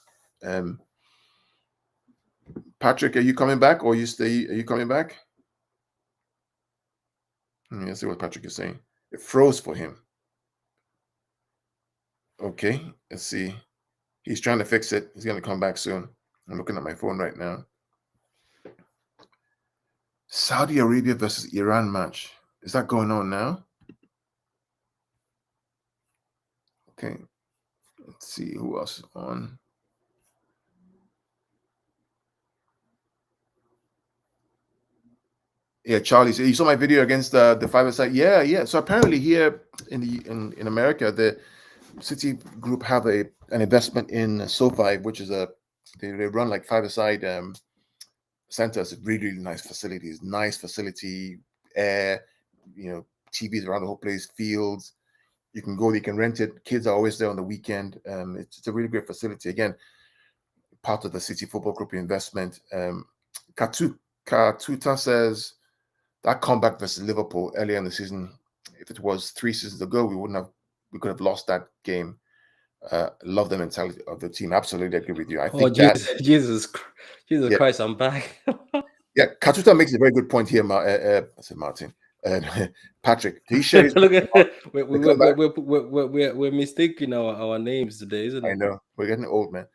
Patrick, are you coming back, or Are you coming back? Let's see what Patrick is saying. It froze for him. Okay, let's see. He's trying to fix it. He's going to come back soon. I'm looking at my phone right now. Saudi Arabia versus Iran match. Is that going on now? Okay. Let's see who else is on. Yeah, Charlie. So you saw my video against the five-a-side. Yeah. So apparently here in America, the City Group have an investment in SoFi, which is they run like five-a-side centers. Really nice facilities, nice facility, air, TVs around the whole place, fields. You can go, you can rent it. Kids are always there on the weekend. It's a really great facility. Again, part of the City Football Group investment. Katuta says that comeback versus Liverpool earlier in the season, if it was 3 seasons ago, we could have lost that game. Love the mentality of the team. Absolutely agree with you. I Oh think that Jesus yeah, Christ, I'm back. yeah. Katuta makes a very good point here. I said Martin, Patrick. Did he share his Look on at the comeback? we're mistaking our names today, isn't I it? know we're getting old, man.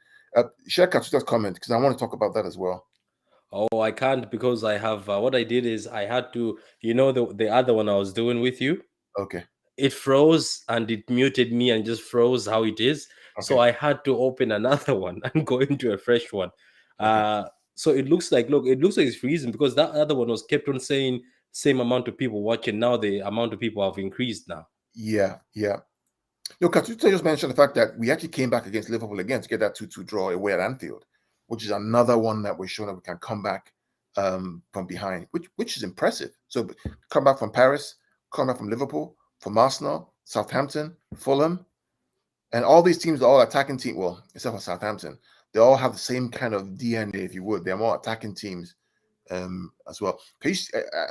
Share Katuta's comment because I want to talk about that as well. Oh, I can't because I have what I did is I had to, the other one I was doing with you, Okay, it froze and it muted me and just froze how it is. So okay, I had to open another one and go into a fresh one. okay. So it looks like, it's freezing because that other one was kept on saying same amount of people watching. Now the amount of people have increased now. Yeah, yeah. No, Katuta just mentioned the fact that we actually came back against Liverpool again to get that 2-2 draw away at Anfield, which is another one that we're showing that we can come back from behind, which is impressive. So come back from Paris, come back from Liverpool, from Arsenal, Southampton, Fulham, and all these teams are all attacking teams. Well, except for Southampton, they all have the same kind of DNA, if you would. They're more attacking teams as well.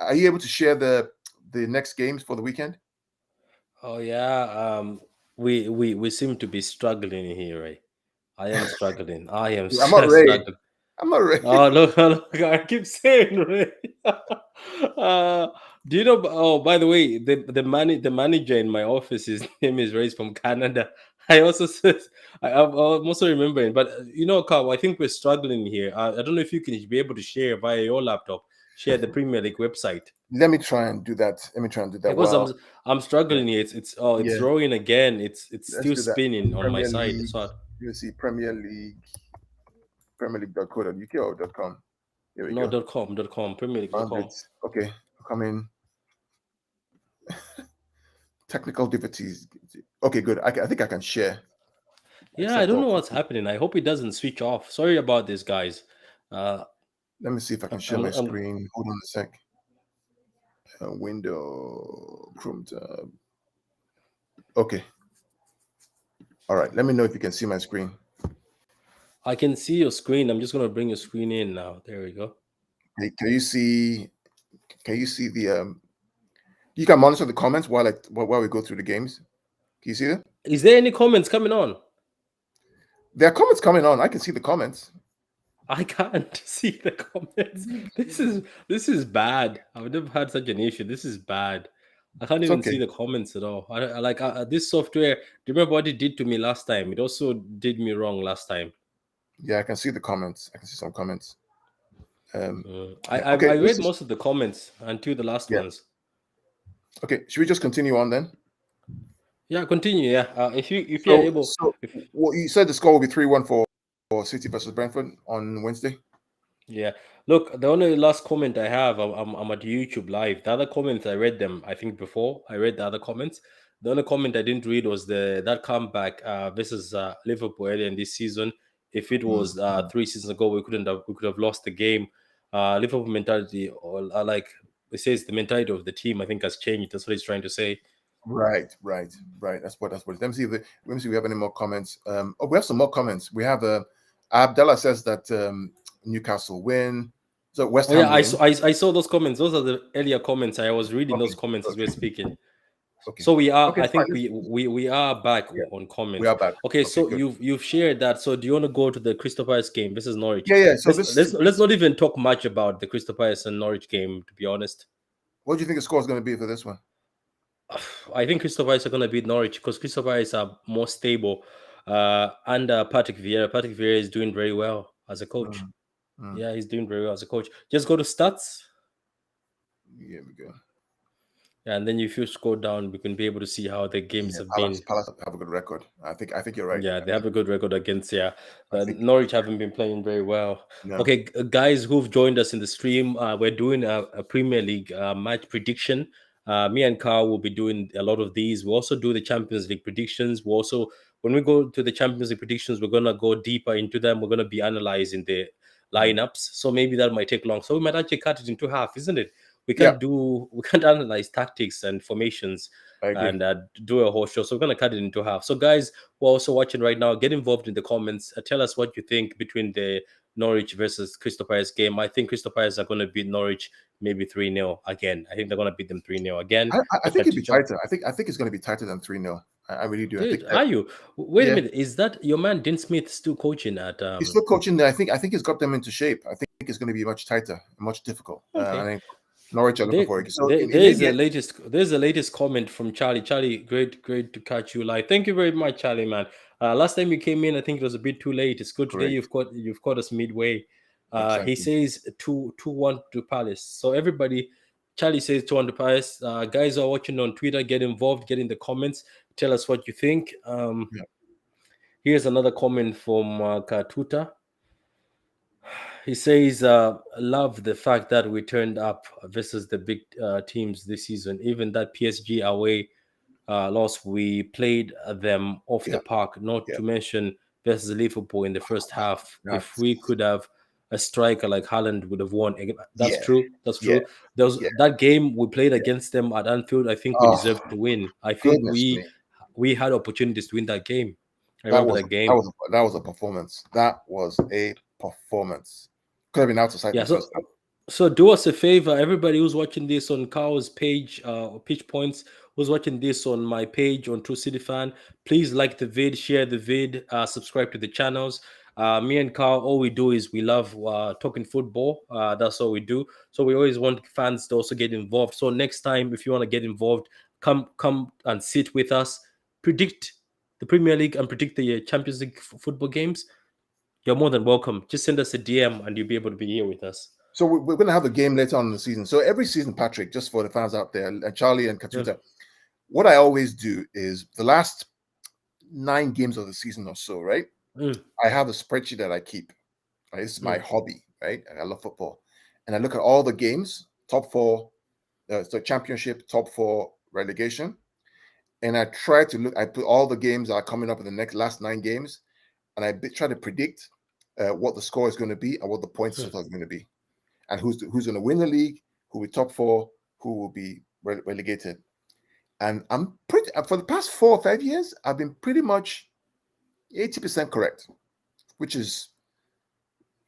Are you able to share the next games for the weekend? Oh yeah, we seem to be struggling here, right? I am struggling. I am I'm not ready. struggling. I'm not ready. Oh look, look! I keep saying, Ray. Do you know? Oh, by the way, the manager in my office, his name is Ray from Canada. I also said I'm also remembering, but Carl, I think we're struggling here. I don't know if you can be able to share via your laptop, share the Premier League website Let me try and do that. Let me try and do that. because I'm Well, I'm yeah, struggling here. It's yeah. drawing again. It's Let's still do that. spinning on my Premier side. League. So You see Premier League, PremierLeague.co.uk or .com. Here we no go. .com Premier Found League.com. it. Okay, come in. Technical difficulties. Okay, good. I think I can share. Yeah, I Accept don't all. know what's happening. I hope it doesn't switch off. Sorry about this, guys. Uh, Let me see if I can share I'm, my I'm, screen. Hold on a sec. Window, Chrome tab. Okay. All right. Let me know if you can see my screen. I can see your screen. I'm just gonna bring your screen in now. There we go. Hey, can you see? Can you see the? You can monitor the comments while we go through the games. Can you see them? Is there any comments coming on? There are comments coming on. I can see the comments. I can't see the comments. This is bad. I've never had such an issue. This is bad. I can't It's even okay. see the comments at all. I like this software. Do you remember what it did to me last time? It also did me wrong last time. Yeah, I can see the comments. I can see some comments. I, Yeah. I Okay. I This read is most of the comments until the last yeah. ones. Okay. Should we just continue on then? Yeah, continue. Yeah, if you're So, able, so if well, you said the score will be 3-1 for City versus Brentford on Wednesday. yeah. Look, the only last comment I have, I'm at YouTube live. The other comments I read them. I think before I read the other comments. The only comment I didn't read was that comeback versus Liverpool earlier in this season. If it Mm, was mm. 3 seasons ago, we could have lost the game. Liverpool mentality, or like it says, the mentality of the team, I think, has changed. That's what he's trying to say. Right, right, right. That's what. Let me see if we have any more comments. Oh, we have some more comments. We have Abdallah says that Newcastle win. So West Oh yeah, Ham win. I saw those comments. Those are the earlier comments. I was reading those Okay, comments as we are okay, speaking. okay, So we are. okay. I Fine. think we are back Yeah, on we comments. are back. Okay, Okay, so good. you've shared that. So do you want to go to the Crystal Palace game? This is Norwich. Yeah, yeah. So Let's not even talk much about the Crystal Palace and Norwich game. To be honest, what do you think the score is going to be for this one? I think Crystal Palace are going to beat Norwich because Crystal Palace are more stable. Under Patrick Vieira. Patrick Vieira is doing very well as a coach. Mm, mm. Yeah, he's doing very well as a coach. Just go to stats. Here we go. Yeah, and then if you scroll down, we can be able to see how the games Yeah, have Palace. been. Palace have a good record. I think you're right. Yeah, they have a good record against. Yeah, I think Norwich haven't been playing very well. no. Okay, guys who've joined us in the stream, we're doing a Premier League match prediction. Me and Carl will be doing a lot of these. We also do the Champions League predictions. We also, when we go to the Champions League predictions, we're gonna go deeper into them. We're gonna be analyzing the Mm. lineups. So maybe that might take long. So we might actually cut it into half, isn't it? Yeah, we can't analyze tactics and formations I agree. and do a whole show. So we're gonna cut it into half. So guys who are also watching right now, get involved in the comments. Tell us what you think between the Norwich versus Crystal Palace game. I think Crystal Palace are gonna beat Norwich maybe 3-0 again. I think they're gonna beat them 3-0 again. I Look think at it'd be each other. tighter. I think it's going to be tighter than 3-0. I really do. I think Dude, that, are you? Wait a yeah, minute. Is that your man Dean Smith still coaching at he's still coaching there. I think he's got them into shape. I think it's going to be much tighter, much difficult. I okay. think Norwich are looking There, for it. So it may there's be a latest comment from Charlie. Charlie, great to catch you live. Thank you very much, Charlie, man. Last time you came in, I think it was a bit too late. It's good today. correct. You've caught us midway. He Exactly. says 2-1 to Palace. So everybody, Charlie says 2-1 to Palace. Guys who are watching on Twitter, get involved, get in the comments, tell us what you think. Yeah. Here's another comment from Katuta. He says, "Love the fact that we turned up versus the big teams this season. Even that PSG away loss, we played them off the Yeah. park. Not Yeah. to mention versus Liverpool in the first half. If That's we could have a striker like Haaland, would have won. That's yeah. true. That's Yeah. true. There was Yeah. that game we played Yeah. against them at Anfield. I think we Oh, deserved to win. I think goodness me. we had opportunities to win that game. I That remember was that game. that was a performance. That was a performance. Could have been out of sight in Yeah. the first half. So do us a favor, everybody who's watching this on Carl's page, Pitch Points, who's watching this on my page on True City Fan, please like the vid, share the vid, subscribe to the channels. Me and Carl, all we do is we love talking football. That's all we do. So we always want fans to also get involved. So next time, if you want to get involved, come and sit with us, predict the Premier League and predict the Champions League football games. You're more than welcome. Just send us a DM and you'll be able to be here with us. So we're going to have a game later on in the season. So every season, Patrick, just for the fans out there, and Charlie and Yeah. Katuta, what I always do is the last 9 games of the season or so, right? Mm. I have a spreadsheet that I keep. Right? This is my Mm. hobby, right? I love football, and I look at all the games, top 4, so championship, top 4 relegation, and I try to look. I put all the games that are coming up in the last 9 games, and I try to predict what the score is going to be and what the points Mm. total is going to be, and who's going to win the league, who will be top 4, who will be relegated. And I'm pretty for the past 4 or 5 years, I've been pretty much 80% correct, which is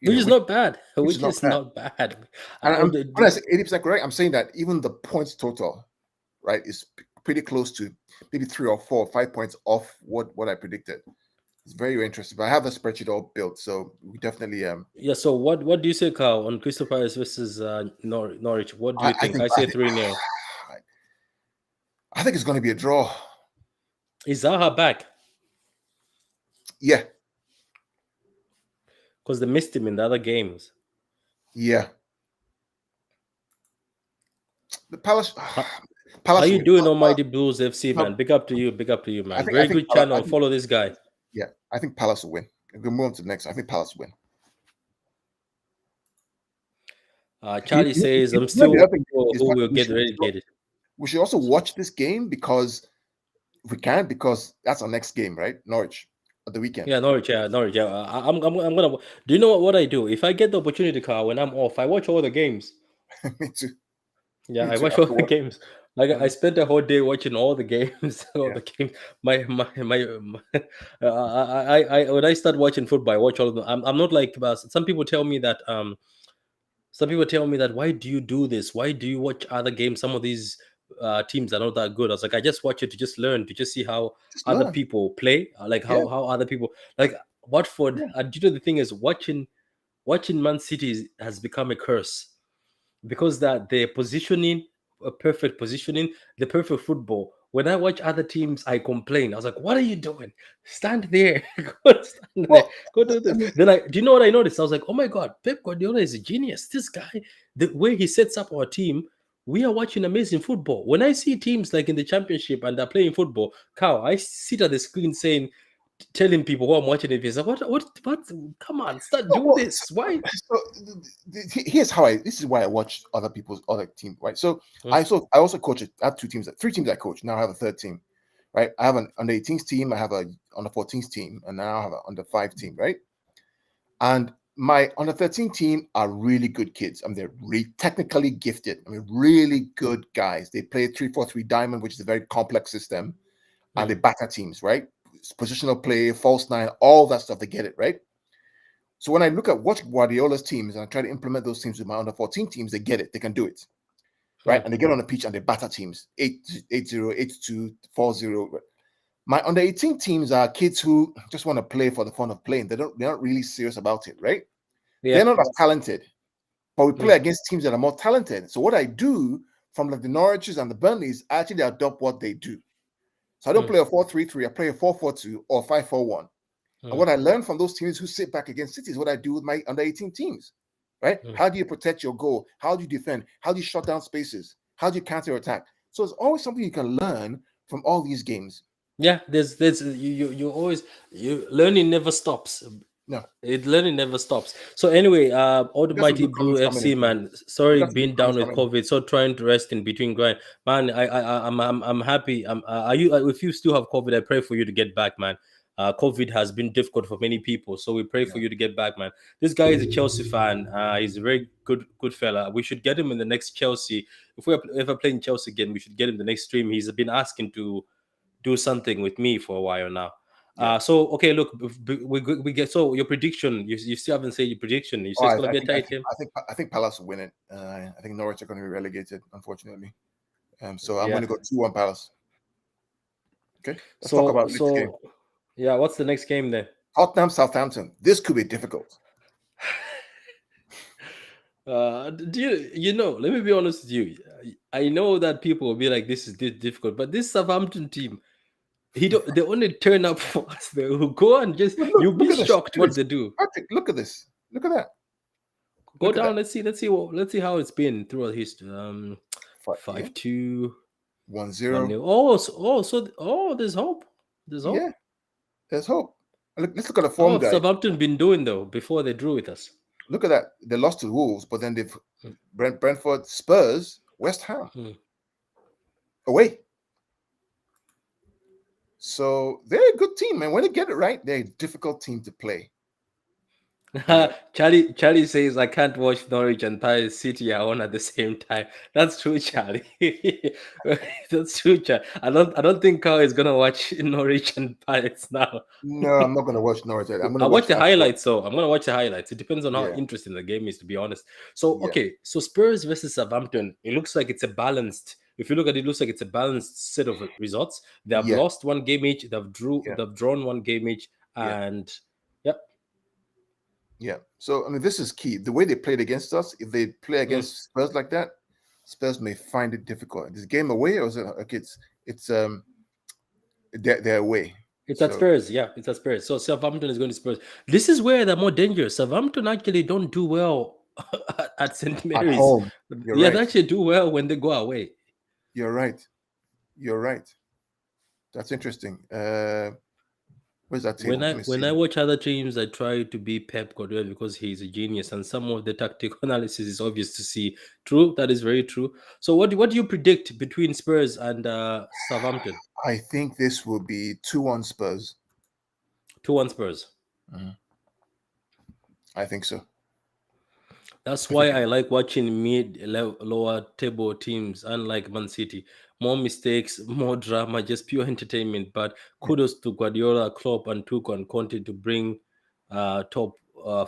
Which is not bad. which is Which not is bad. not bad. And when I say 80% correct, I'm saying that even the points total, right, is pretty close to maybe 3 or 4 or 5 points off what I predicted. It's very interesting. But I have the spreadsheet all built, so we definitely Yeah. So what do you say, Carl, on Crystal Palace versus Norwich? What do you I think? think I say 3-0. I think it's going to be a draw. Is Zaha back? Yeah. Because they missed him in the other games. Yeah. The Palace. How Palace. you doing, Almighty Blues FC, No, man? Big up to you. Big up to you, man. I Very think good Palace, channel. Follow this guy. yeah, I think Palace will win. We'll move on to the next. I think Palace will win. Charlie says, I'm You know, still the other thing is who will get relegated. we should also watch this game because if we can, because that's our next game, right? Norwich at the weekend. Yeah, Norwich. Yeah, Norwich. Yeah, I'm gonna. Do you know what I do? If I get the opportunity, Carl, when I'm off, I watch all the games. Me too. Yeah, Me I too. watch all the games. Like I Mhm. spent a whole day watching all the games. All Yeah. the games. My when I start watching football, I watch all of them. I'm not like some people tell me that why do you do this? Why do you watch other games? Some of these teams are not that good. I was like, I just watch it to just learn, to just see how Just other learn. people play, like Yeah. how other people like Watford. Yeah. And you know the thing is watching Man City has become a curse because that their positioning, a perfect positioning, the perfect football. When I watch other teams, I complain. I was like, "What are you doing? Stand there, go stand there, Well, go do I this." mean, Then do you know what I noticed? I was like, "Oh my God, Pep Guardiola is a genius. This guy, the way he sets up our team, we are watching amazing football. When I see teams like in the championship and they're playing football, cow, I sit at the screen saying." Telling people who I'm watching it, is like, what? Come on, start do well, this. Why? so here's how this is why I watch other people's other team, right? So Mm. I also coach I have 3 teams I coach. Now I have a third team, right? I have an under 18s team, I have a under 14s team, and now I have an under 5 team, right? And my under 13 team are really good kids. I mean, they're really technically gifted. I mean, really good guys. They play 3-4-3 diamond, which is a very complex system, and they batter teams, right? Positional play, false nine, all that stuff. They get it, right? So when I look at what Guardiola's teams and I try to implement those teams with my under 14 teams, they get it. They can do it, right? And they get on the pitch and they batter teams 8-0, 8-2, 4-0. My under 18 teams are kids who just want to play for the fun of playing. They're not really serious about it, right? They're not as talented, but we play against teams that are more talented. So what I do from like the Norwiches and the Burnleys, I actually adopt what they do. So I don't play a 4-3-3, I play a 4-4-2 or 5-4-1. And what I learned from those teams who sit back against City is what I do with my under 18 teams, right? How do you protect your goal? How do you defend? How do you shut down spaces? How do you counter attack? So it's always something you can learn from all these games. Yeah, there's you always learning never stops. No, learning never stops. So anyway, Almighty Blue FC, man. Sorry, being down with COVID. So trying to rest in between grind, man. I'm happy. Are you? If you still have COVID, I pray for you to get back, man. COVID has been difficult for many people, so we pray for you to get back, man. This guy is a Chelsea fan. He's a very good fella. We should get him in the next Chelsea. If we're ever playing Chelsea again, we should get him the next stream. He's been asking to do something with me for a while now. So okay, look, we get so your prediction. You still haven't said your prediction. You say it's gonna be a tight game. I think Palace will win it. I think Norwich are going to be relegated, unfortunately. So I'm going to go 2-1 Palace. Okay, let's talk about this game. Yeah, what's the next game then? Tottenham, Southampton. This could be difficult. Do you know? Let me be honest with you. I know that people will be like, "This is difficult," but this Southampton team, they only turn up for us. They will go and just you'll be shocked what they do. Patrick, look at this. Look at that. Go down. Let's see how it's been throughout history. 5-2, 1-0. There's hope. There's hope. Yeah, there's hope. Let's look at the form guide. Southampton been doing though before they drew with us. Look at that. They lost to Wolves, but then they've Brentford, Spurs, West Ham away. So they're a good team, man. When they get it right, they're a difficult team to play. Charlie says I can't watch Norwich and City are on at the same time. That's true, Charlie. That's true, Charlie. I don't think Carl is gonna watch Norwich and Pirates now. No, I'm not gonna watch Norwich. I'll watch the highlights. So I'm gonna watch the highlights. It depends on how interesting the game is, to be honest. So okay, so Spurs versus Southampton. It looks like it's a balanced. If you look at it, looks like it's a balanced set of results. They have lost one game each. They've drawn one game each, and yeah. So I mean, this is key. The way they played against us, if they play against Spurs like that, Spurs may find it difficult. Is this game away or is it okay? It's they're away. It's at Spurs, it's at Spurs. So Southampton is going to Spurs. This is where they're more dangerous. Southampton actually don't do well at St. Mary's. At home. They actually do well when they go away. You're right. That's interesting. Where's that table? When I watch other teams, I try to be Pep Guardiola because he's a genius, and some of the tactical analysis is obvious to see. True, that is very true. So, what do you predict between Spurs and Southampton? I think this will be 2-1 Spurs. 2-1 Spurs. I think so. That's why I like watching lower table teams, unlike Man City. More mistakes, more drama, just pure entertainment. But kudos to Guardiola, Klopp, and Tuchel and Conte to bring top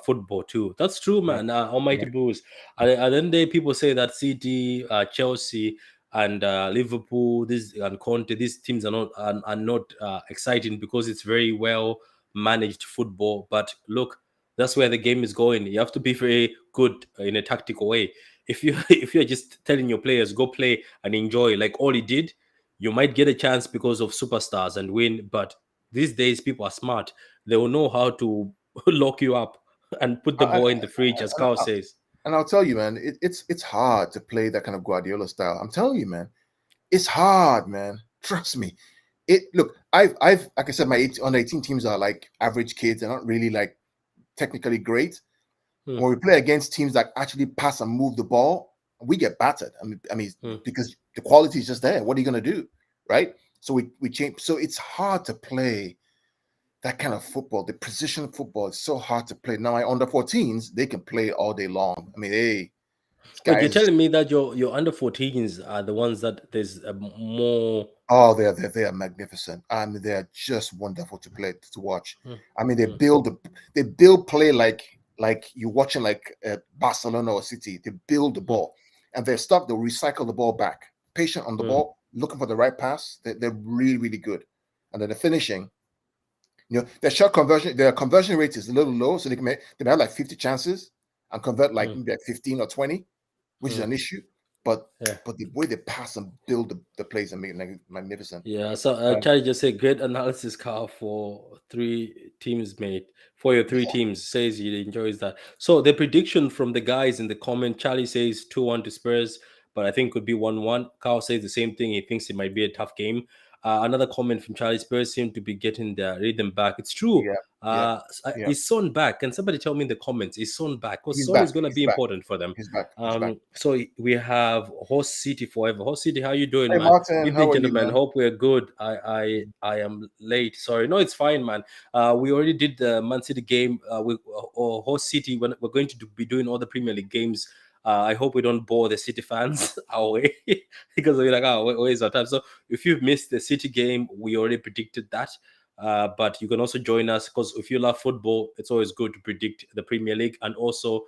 football too. That's true, man. Almighty Blues. And then people say that City, Chelsea, and Liverpool, and Conte, these teams are not exciting because it's very well managed football. But look. That's where the game is going. You have to be very good in a tactical way. If you're just telling your players go play and enjoy, like all he did, you might get a chance because of superstars and win. But these days, people are smart. They will know how to lock you up and put the ball in the fridge, as Carl says. And I'll tell you, man, it's hard to play that kind of Guardiola style. I'm telling you, man, it's hard, man. Trust me. Look, I've like I said, my under 18 teams are like average kids. They're not really like technically great. When we play against teams that actually pass and move the ball, we get battered. I mean, because the quality is just there. What are you going to do, right? So we change. So it's hard to play that kind of football, the precision football, is so hard to play. Now, my under 14s, they can play all day long. I mean, hey, Wait, you're guys, telling me that your under 14s are the ones that there's more. oh, they are magnificent. I mean, they're just wonderful to play to watch. Mm, I mean, they mm, build play like you're watching like Barcelona or City. They build the mm, ball, and they're stuck. They'll recycle the ball back, patient on the mm. ball, looking for the right pass. They're really really good, and then the finishing. Their conversion rate is a little low, so they may have like 50 chances and convert like Mm, maybe like 15 or 20, which is mm. an issue. But Yeah. but the way they pass and build the plays and make it magnificent. Yeah, so Um, Charlie just said great analysis, Carl, for three teams, mate. For your three teams, says he enjoys that. So the prediction from the guys in the comment, Charlie says 2-1 to Spurs, but I think could be 1-1. Carl says the same thing. He thinks it might be a tough game. Another comment from Charlie, Spurs seem to be getting their rhythm back. It's true. yeah, yeah, yeah. Is Son back? Can somebody tell me in the comments? Is Son back? Because He's Son back. is going to He's be back. important for them. He's back. He's back. So we have Horse City forever. Horse City, how you doing, Hey man? Martin, Evening, how are you, gentlemen. man? Hope we're good. I am late. Sorry. No, it's fine, man. We already did the Man City game. Or Horse City. When we're going to be doing all the Premier League games. I hope we don't bore the City fans our way because we're like, oh, where's our time? So if you've missed the City game, we already predicted that. But you can also join us because if you love football, it's always good to predict the Premier League and also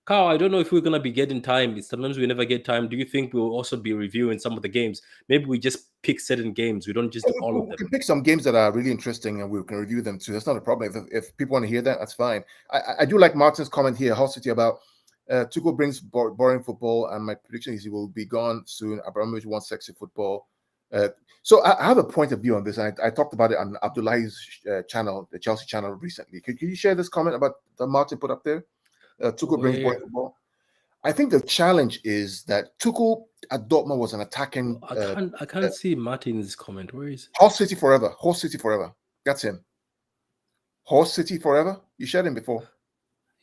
Carl, I don't know if we're gonna be getting time. Sometimes we never get time. Do you think we'll also be reviewing some of the games? Maybe we just pick certain games. We don't just do all of We them. can pick some games that are really interesting and we can review them too. That's not a problem. If people want to hear that, that's fine. I do like Martin's comment here, Hull City, about Tuchel brings boring football, and my prediction is he will be gone soon. Abramovich wants sexy football. So I have a point of view on this. And I talked about it on Abdullahi's channel, the Chelsea channel, recently. Could you share this comment about that Martin put up there? Tuchel brings boring Where football. I think the challenge is that Tuchel at Dortmund was an attacking I uh, can't see Martin's comment. Where is? Horse City forever. Horse City forever. That's him. Horse City forever. You shared him before.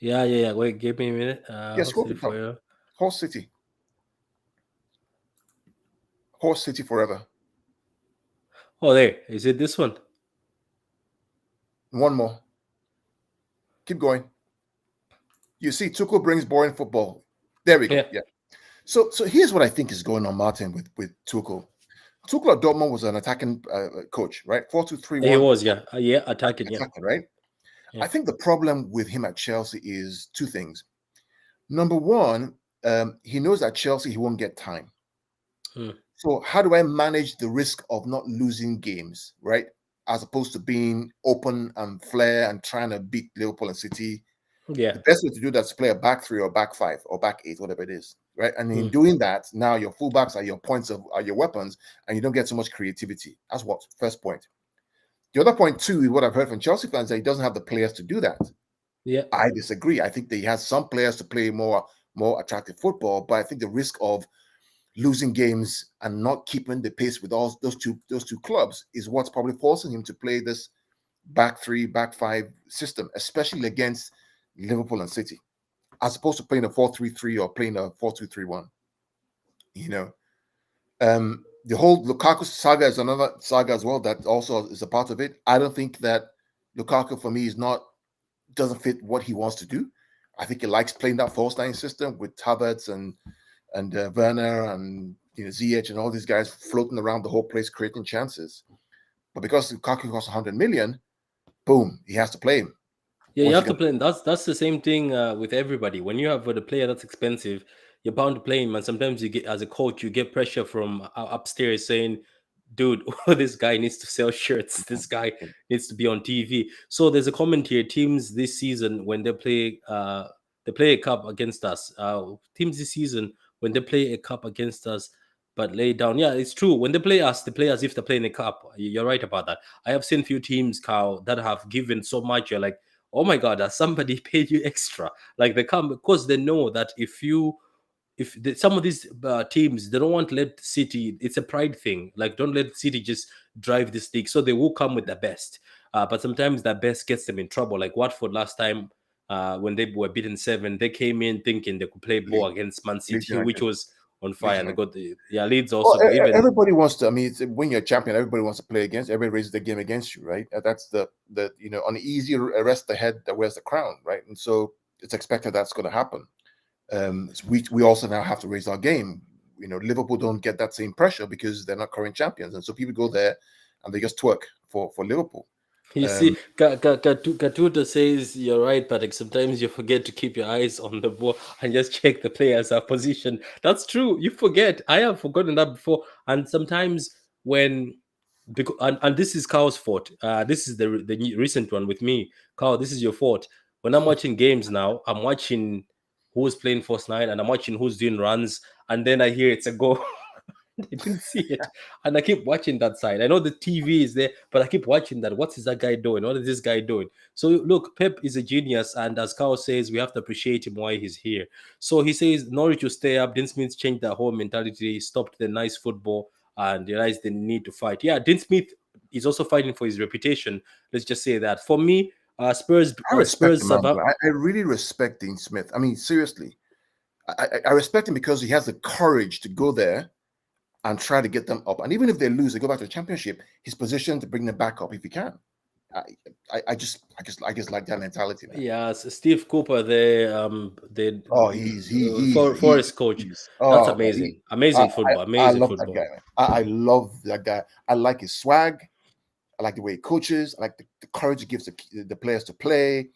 Yeah. Wait, give me a minute. Yeah, Let's scroll see to the top. for you. Horse City. Horse City forever. Oh, there is it. This one. One more. Keep going. You see, Tuchel brings boring football. There we go. Yeah, Yeah. So here's what I think is going on, Martin, with Tuchel. Tuchel at Dortmund was an attacking coach, right? 4-2-3-1. he was. Yeah, attacking. Yeah, Attacking, right? yeah, I think the problem with him at Chelsea is two things. Number one, he knows at Chelsea he won't get time. Hmm. So how do I manage the risk of not losing games, right? As opposed to being open and flair and trying to beat Liverpool and City. yeah. The best way to do that is play a back three or back five or back eight, whatever it is, right? And in Hmm. doing that, now your fullbacks are your are your weapons, and you don't get so much creativity. That's what first point. The other point too is what I've heard from Chelsea fans that he doesn't have the players to do that. Yeah. I disagree. I think that he has some players to play more attractive football, but I think the risk of losing games and not keeping the pace with all those two clubs is what's probably forcing him to play this back three, back five system, especially against Liverpool and City, as opposed to playing a 4-3-3 or playing a 4-2-3-1. You know, the whole Lukaku saga is another saga as well that also is a part of it. I don't think that Lukaku for me doesn't fit what he wants to do. I think he likes playing that false nine system with Havertz and Werner and Ziyech and all these guys floating around the whole place creating chances. But because Lukaku costs 100 million, boom, he has to play him. Yeah, you Once he have to can, play. That's the same thing with everybody. When you have a player that's expensive, you're bound to play him, and sometimes you get as a coach, you get pressure from upstairs saying, "Dude, this guy needs to sell shirts. This guy needs to be on TV." So there's a comment here. Teams this season when they play a cup against us. Teams this season when they play a cup against us, but lay down. Yeah, it's true. When they play as if they're playing a cup. You're right about that. I have seen few teams, Carl, that have given so much. You're like, oh my god, has somebody paid you extra? Like they come because they know that some of these teams they don't want to let City. It's a pride thing. Like don't let City just drive this league. So they will come with the best. But sometimes that best gets them in trouble. Like Watford last time when they were beaten 7, they came in thinking they could play ball Leeds, against Man Leeds City, which United. was on fire, and they Mhm. got the Leeds Well, also even. everybody wants to. I mean, when you're a champion, everybody wants to play against. Everybody raises the game against you, right? That's the on the easy arrest the head that wears the crown, right? And so it's expected that's going to happen. We also now have to raise our game. Liverpool don't get that same pressure because they're not current champions, and so people go there and they just twerk for Liverpool. You see, Um, Katuta says you're right, Patrick. Sometimes you forget to keep your eyes on the ball and just check the players' position. That's true. You forget. I have forgotten that before. And sometimes when, because, and this is Carl's fault. This is the recent one with me. Carl, this is your fault. When I'm watching games now, I'm watching who's playing first nine and I'm watching who's doing runs, and then I hear it's a goal. I didn't see it. And I keep watching that side. I know the TV is there, but I keep watching that. What is that guy doing? What is this guy doing? So look, Pep is a genius, and as Carl says, we have to appreciate him why he's here. So he says Norwich will stay up. Dean Smith changed their whole mentality, stopped the nice football, and realized the need to fight. Yeah, Dean Smith is also fighting for his reputation. Let's just say that. For me, Spurs, I respect the Spurs man. have. I really respect Dean Smith. I mean, seriously, I respect him because he has the courage to go there and try to get them up. And even if they lose, they go back to the championship. He's positioned to bring them back up if he can. I just like that mentality, man. Yeah, Steve Cooper, the Oh, Forest coach. he's That's oh man, amazing. Amazing football. I Amazing love that football. guy, man. I love that guy. I like his swag. I like the way he coaches. I like the courage he gives the players to play.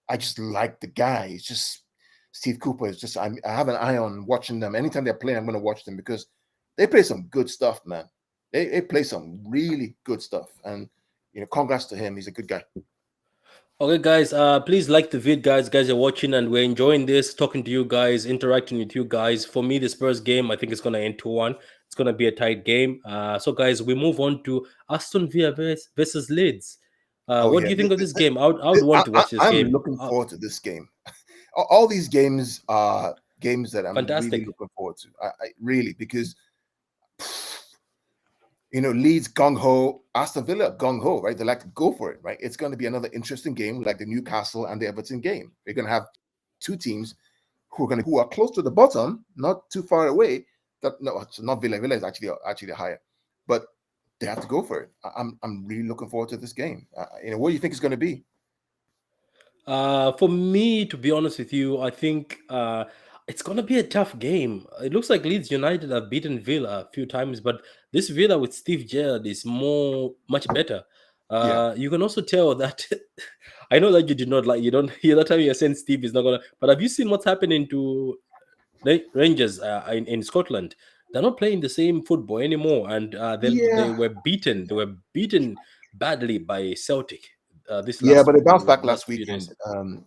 I just like the guy. It's just Steve Cooper is just. I have an eye on watching them. Anytime they're playing, I'm going to watch them because they play some good stuff, man. They play some really good stuff, and congrats to him. He's a good guy. Okay, guys. Please like the vid, guys. Guys are watching, and we're enjoying this, talking to you guys, interacting with you guys. For me, the Spurs game, I think it's gonna end 2-1. It's gonna be a tight game. So, guys, we move on to Aston Villa versus Leeds. Oh What yeah, do you think of this game? I would want to watch this I'm game. looking forward to this game. All these games are games that I'm really Fantastic. looking forward to. I really because Leeds gung ho, Aston Villa gung ho, right? They like to go for it, right? It's going to be another interesting game, like the Newcastle and the Everton game. They're going to have two teams who are close to the bottom, not too far away. That no, it's not Villa. Villa is actually higher, but they have to go for it. I'm really looking forward to this game. What do you think it's going to be? For me, to be honest with you, I think it's gonna be a tough game. It looks like Leeds United have beaten Villa a few times, but this Villa with Steve Gerrard is much better. Yeah, You can also tell that. I know that you did not like. You don't hear that time you're saying Steve is not gonna. But have you seen what's happening to Rangers in Scotland? They're not playing the same football anymore, and they yeah, were beaten. They were beaten badly by Celtic this yeah. But they bounced back last last few weekend. days.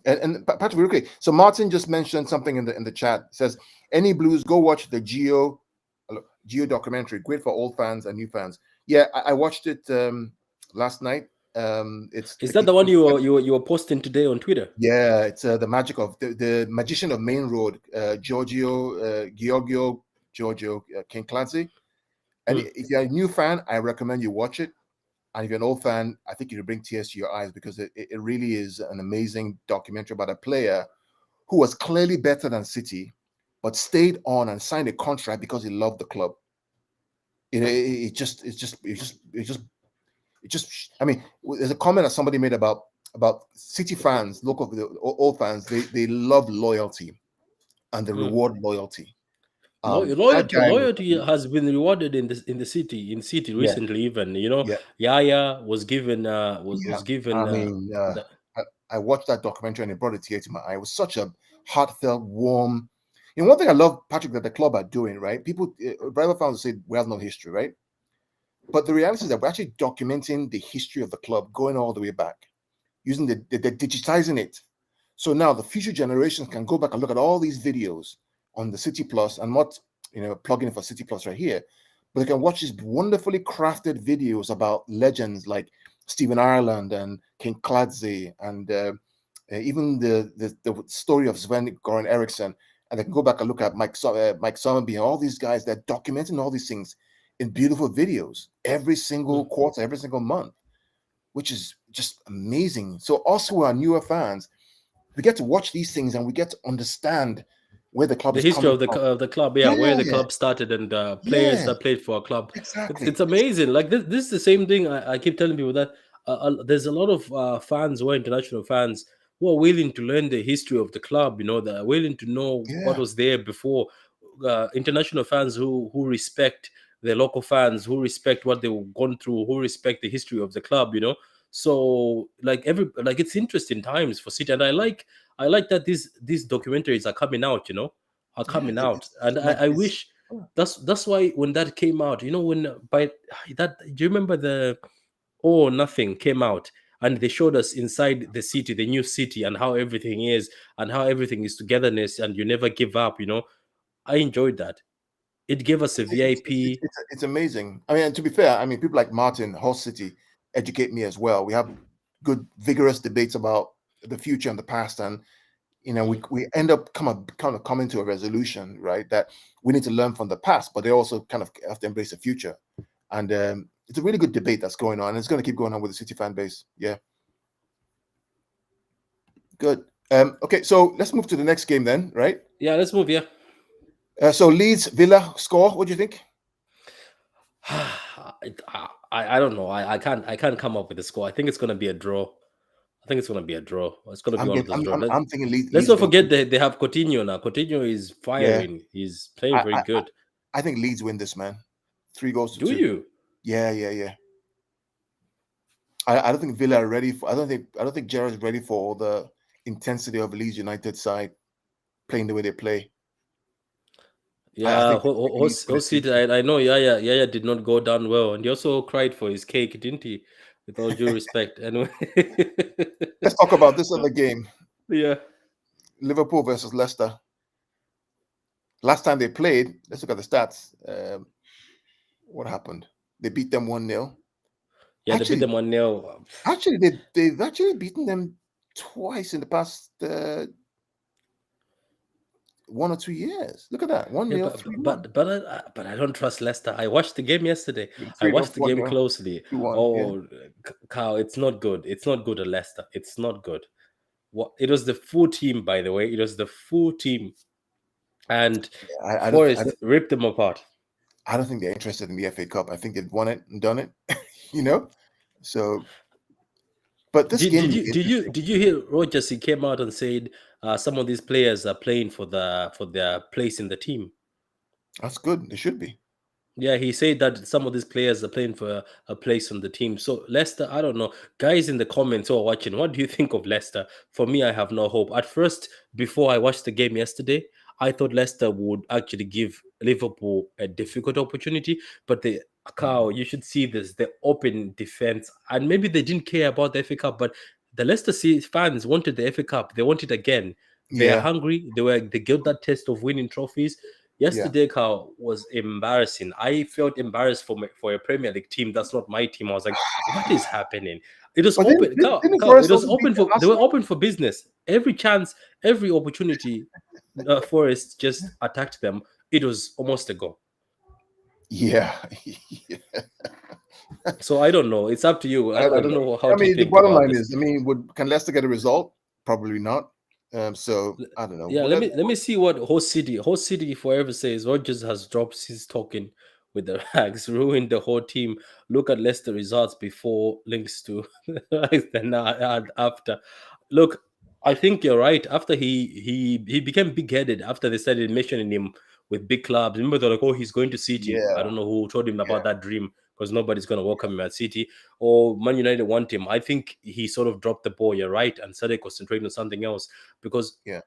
And Patrick, real quick. So Martin just mentioned something in the chat. It says any Blues, go watch the Geo documentary. Great for old fans and new fans. Yeah, I watched it last night. Is that the one you were posting today on Twitter? Yeah, it's the magic of the magician of Main Road, Giorgio King Clancy. And Hmm. if you're a new fan, I recommend you watch it. And if you're an old fan, I think it'll bring tears to your eyes because it really is an amazing documentary about a player who was clearly better than City, but stayed on and signed a contract because he loved the club. It just. I mean, there's a comment that somebody made about City fans, local old fans. They love loyalty and they Hmm. reward loyalty. That Loyalty, guy was loyalty has been rewarded in the city yeah, recently. Even yeah, Yaya was given yeah. was given I mean, the, I watched that documentary and it brought a tear to my eye. It was such a heartfelt, warm. One thing I love, Patrick, that the club are doing, right? People, rival fans say we have no history, right? But the reality is that we're actually documenting the history of the club going all the way back, using they're digitizing it. So now the future generations can go back and look at all these videos on the City Plus and what plugging for City Plus right here. But they can watch these wonderfully crafted videos about legends like Stephen Ireland and King Kladze and even the story of Sven Goran Eriksson. And they can go back and look at Mike Summerby and all these guys that are documenting all these things in beautiful videos every single hmm. quarter, every single month, which is just amazing. So us who are newer fans, we get to watch these things and we get to understand where the club The is history coming of from. the club, yeah, where the Yeah, club started and players yeah, that played for a club. exactly. It's amazing. Like this is the same thing I keep telling people that there's a lot of fans who are international fans who are willing to learn the history of the club. You know, they're willing to know what Yeah, was there before. International fans who respect their local fans, who respect what they've gone through, who respect the history of the club. You know, so like it's interesting times for City, and I like that these documentaries are coming out. You know, are yeah. coming out, and Like I it's wish that's why when that came out, you know, when by that, do you remember the Oh Nothing came out and they showed us inside the city, the new city, and how everything is and how everything is togetherness and you never give up, you know. I enjoyed that. It gave us a VIP. it's amazing. I mean, and to be fair, I mean, people like Martin, Host City, educate me as well. We have good, vigorous debates about the future and the past, and Mm. we end up kind of coming to a resolution, right? That we need to learn from the past, but they also kind of have to embrace the future. And it's a really good debate that's going on. And it's going to keep going on with the City fan base. Yeah, good. Okay, so let's move to the next game then, right? Yeah, let's move. Yeah. So Leeds Villa score. What do you think? I don't know. I can't come up with a score. I think it's gonna be a draw. I think it's gonna be a draw. It's gonna be I'm one of getting. those draws. I'm thinking Let's Leeds not win. forget they have Coutinho now. Coutinho is Yeah, firing. He's playing I, very I good. I think Leeds win this, man. 3 goals to Do two. you? Yeah, yeah, yeah. I don't think Villa are ready for. I don't think Gerrard's ready for all the intensity of Leeds United side playing the way they play. I Yeah, think Leeds win it three City. two. I know Yaya did not go down well, and he also cried for his cake, didn't he? With all due respect. Anyway, Let's talk about this other game: yeah, Liverpool versus Leicester. Last time they played, let's look at the stats. What happened? They beat them 1-0. yeah, they beat Actually, them 1-0. they've actually beaten them twice in the past 1 or 2 years. Look at that, one Yeah, 0 but 3-1. but I don't trust Leicester. I watched the game yesterday. I 3-0, watched the game 1-0, closely. 2-1. Yeah, Oh, Carl, it's not good. It's not good at Leicester. It's not good. What it was the full team, by the way. It was the full team, and I Forest don't ripped them apart. I don't think they're interested in the FA Cup. I think they've won it and done it. you know. So, but this game is interesting. Did you hear Rogers? He came out and said some of these players are playing for their place in the team. That's good. They should be. Yeah, he said that some of these players are playing for a place on the team. So Leicester, I don't know. Guys in the comments who are watching, what do you think of Leicester? For me, I have no hope. At first, before I watched the game yesterday, I thought Leicester would actually give Liverpool a difficult opportunity. But the cow, you should see this, the open defense. And maybe they didn't care about the FA Cup, but the fans wanted the FA Cup. They want it again. They are Yeah, hungry. They got that test of winning trophies. yeah. Yesterday, Carl, was embarrassing. I felt embarrassed for a Premier League team. That's not my team. I was like, what is happening? It was But then open, didn't Carl, it Forest was also beat open for they were Arsenal? open for business. Every chance, every opportunity, Forest just attacked them. It was almost a goal. Yeah. Yeah. So I don't know. It's up to you. I I don't don't know. know how I to mean, the think bottom about line this. is, I mean, would can Leicester get a result? Probably not. So I don't know. Yeah, let me see what host city forever says. Rogers has dropped his talking with the rags, ruined the whole team. Look at Leicester results before links to then after. Look, I think you're right. After he became big headed after they started mentioning him with big clubs. Remember they're like, oh, he's going to City. I Yeah, don't know who told him yeah, about that dream because nobody's gonna welcome him at City. Or Man United want him. I think he sort of dropped the ball. You're right, and started concentrating on something else because yeah.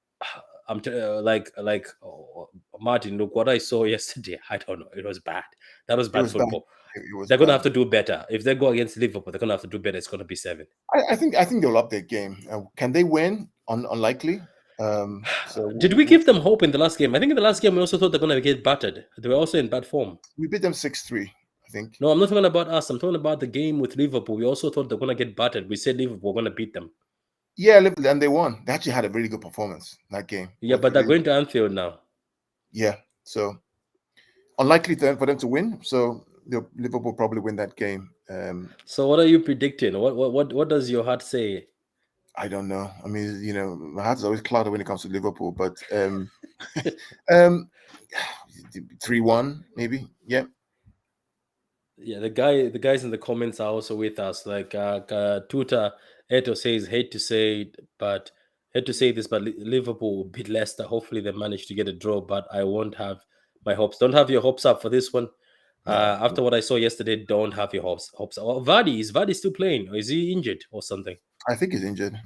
Martin. Look what I saw yesterday. I don't know. It was bad. That was It bad was bad. football. It was They're gonna have bad. to do better if they go against Liverpool. They're gonna have to do better. It's gonna be 7. I think they'll up their game. Can they win? Unlikely. So Did we give them hope in the last game? I think in the last game we also thought they're gonna get battered. They were also in bad form. we beat them 6-3. I think. No, I'm not talking about us. I'm talking about the game with Liverpool. We also thought they're gonna get battered. We said Liverpool were gonna beat them. Yeah, Liverpool, and they won. They actually had a really good performance in that game. It Yeah, was but they're really, going to Anfield now. yeah. So unlikely for them to win. So Liverpool probably win that game. So what are you predicting? What does your heart say? I don't know. I mean, my heart is always clouded when it comes to Liverpool, but Um, 3-1 maybe. Yeah. Yeah, the guys in the comments are also with us. Like Tuta Eto says, hate to say this, but Liverpool will beat Leicester. Hopefully, they manage to get a draw, but I won't have my hopes. Don't have your hopes up for this one. No. After what I saw yesterday, don't have your hopes. Oh, Vardy, is Vardy still playing, or is he injured or something? I think he's injured.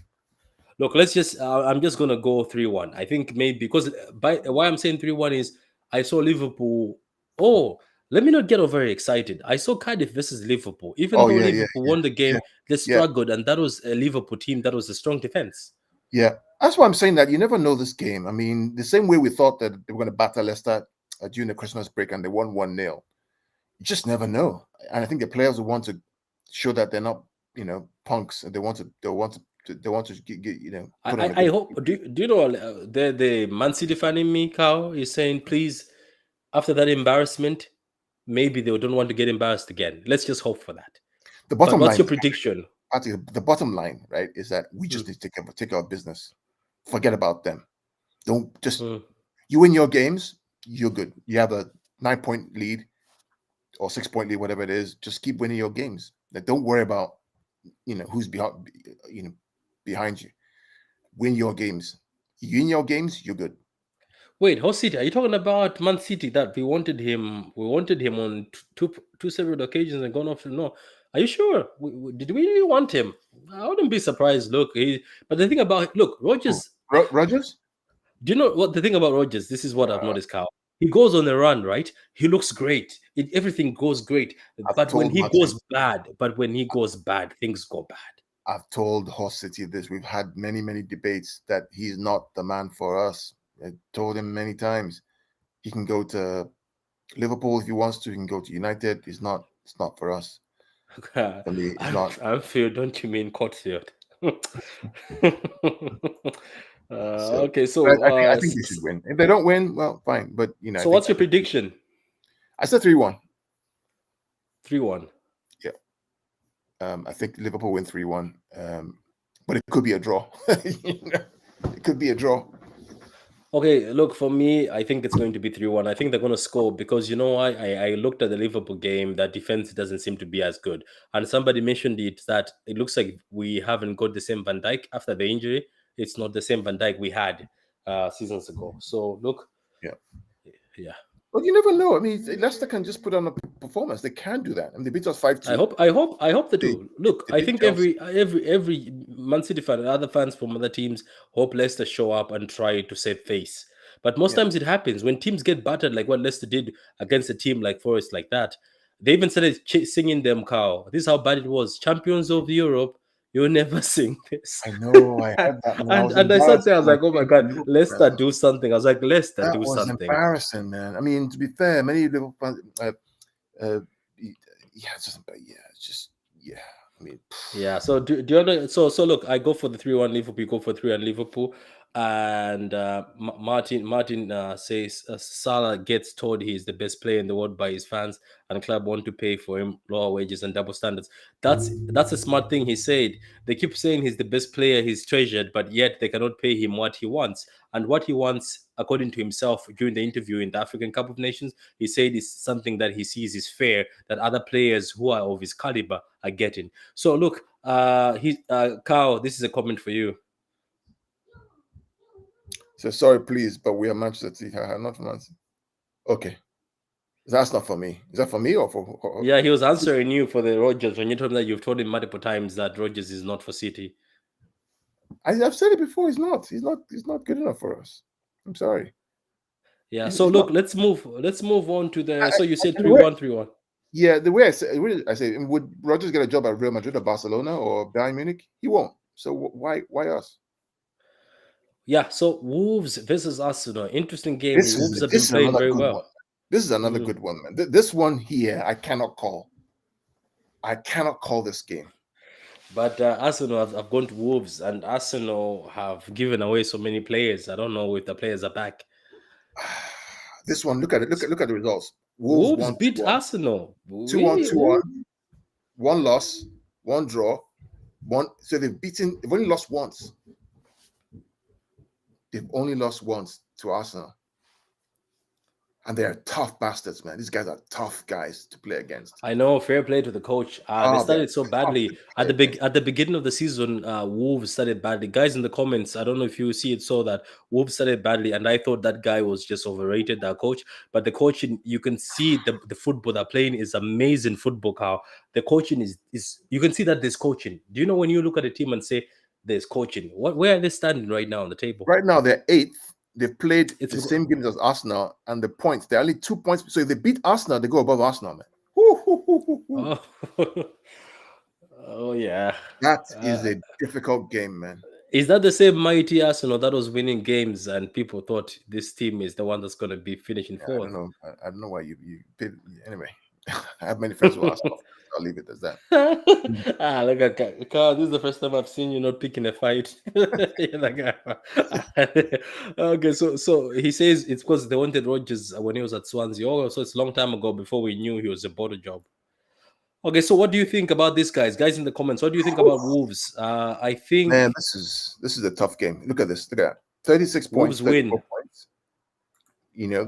Look, let's just. I'm just gonna go 3-1. I think maybe because by why I'm saying 3-1 is I saw Liverpool. Oh, let me not get all very excited. I saw Cardiff versus Liverpool. Even Oh though yeah, yeah, Liverpool yeah, won the yeah, game, they yeah, struggled, and that was a Liverpool team that was a strong defense. yeah. That's why I'm saying that you never know this game. I mean, the same way we thought that they were going to batter Leicester during the Christmas break and they won 1-0. You just never know. And I think the players will want to show that they're not, punks. And they want to get put on a I good. hope. Do you know the Man City fan in me, Carl, is saying please after that embarrassment, maybe they don't want to get embarrassed again. Let's just hope for that. The But bottom what's line, your prediction? the bottom line, right, is that we Mm, just need to take our business. Forget about them. Don't just mm. you win your games, you're good. You have a 9-point lead or 6-point lead, whatever it is. Just keep winning your games. Like, don't worry about who's behind you. Win your games. You win your games, you're good. Wait, how City? Are you talking about Man City that we wanted him? We wanted him on two separate occasions and gone off to no. Are you sure? Did we really want him? I wouldn't be surprised. Look, but the thing about look, Oh, Rogers. Rogers, Do you know what the thing about Rogers? This is what I've noticed, Carl. He goes on a run, right? He looks great. Everything goes great. I've But when told he Martin, goes bad, things go bad. I've told Horse City this. We've had many, many debates that he's not the man for us. I told him many times. He can go to Liverpool if he wants to. He can go to United. It's not for us. For me, it's not. I'm Phil, don't you mean Courtfield? So Okay, but I think they should win. If they don't win, well, fine. But I so think what's your prediction? I said 3-1. 3-1. Yeah. I think Liverpool win 3-1. But it could be a draw. It could be a draw. Okay, look, for me, I think it's going to be 3-1. I think they're going to score because you know why? I looked at the Liverpool game, that defense doesn't seem to be as good. And somebody mentioned it that it looks like we haven't got the same Van Dijk after the injury. It's not the same Van Dijk we had seasons ago. So, look, Yeah. yeah. But you never know. I mean, Leicester can just put on a performance. They can do that. I mean, they beat us 5-2. I hope they They, do. Look, they I beat think Chelsea. every Man City fan and other fans from other teams hope Leicester show up and try to save face. But most Yeah. times it happens when teams get battered, like what Leicester did against a team like Forest, like that. They even started singing them cow. This is how bad it was. Champions of Europe, you'll never sing this. I know. I heard that, man. I was And I sat embarrassed there, I was when I like, oh my came to god, Liverpool Leicester fans. do something. I was like, Leicester That do was something. embarrassing, man. I mean, to be fair, many Liverpool fans, uh, yeah, it's just, yeah. I mean, Yeah. So do you want so look, I go for the 3-1 Liverpool, you go for 3-1 Liverpool. And Martin says Salah gets told he's the best player in the world by his fans, and club want to pay for him lower wages and double standards. That's a smart thing he said. They keep saying he's the best player, he's treasured, but yet they cannot pay him what he wants. And what he wants, according to himself during the interview in the African Cup of Nations, he said is something that he sees is fair that other players who are of his caliber are getting. So look, Carl, this is a comment for you. so sorry, please, but we are Manchester City. Not Man City. Okay. That's not for me. Is that for me or for? Yeah, he was answering you for the Rogers when you told him that you've told him multiple times that Rogers is not for City. I've said it before. He's not. He's not. He's not good enough for us. I'm sorry. Yeah. So He's look, not. let's move on to the. So you said And the way, 3-1, 3-1. yeah, the way I say, would Rogers get a job at Real Madrid or Barcelona or Bayern Munich? He won't. So why us? Yeah. So Wolves versus Arsenal, interesting game. This Wolves is have this been is playing another very good well. one. This is another good one, man. This one here, I cannot call. I cannot call this game. But Arsenal have gone to Wolves, and Arsenal have given away so many players. I don't know if the players are back. This one, look at it. Look at the results. Wolves Wolves won beat 2-1. Arsenal. 2-1, Really? 2-1. One loss, one draw, one. So they've only lost once. They've only lost once to Arsenal. and they're tough bastards, man. These guys are tough guys to play against. I know, fair play to the coach. They Oh, they're started so tough to badly play against. at the beginning of the season. Wolves started badly. Guys in the comments, I don't know if you see it, saw that Wolves started badly, and I thought that guy was just overrated, that coach. But the coaching, you can see the football they're playing is amazing football. How the coaching is you can see that there's coaching. Do you know when you look at a team and say there's coaching? Where are they standing right now on the table? Right now, they're eighth. They've played It's the same games as Arsenal, and the points, they're only 2 points. So if they beat Arsenal, they go above Arsenal, man. Woo, hoo, hoo, hoo, hoo. oh, oh yeah. That Uh, is a difficult game, man. Is that the same mighty Arsenal that was winning games and people thought this team is the one that's going to be finishing Yeah, I don't fourth? know. I don't know why you paid. Anyway, I have many friends who are Arsenal fans. I'll leave it as that. Look at Carl. This is the first time I've seen you not picking a fight. You're like, okay, so he says it's because they wanted Rodgers when he was at Swansea. Oh, so it's a long time ago before we knew he was a border job. Okay, so what do you think about these guys? Guys in the comments, what do you think about Wolves? I think Man, this is a tough game. Look at this. Look at that. 36 points, Wolves 34 win. points.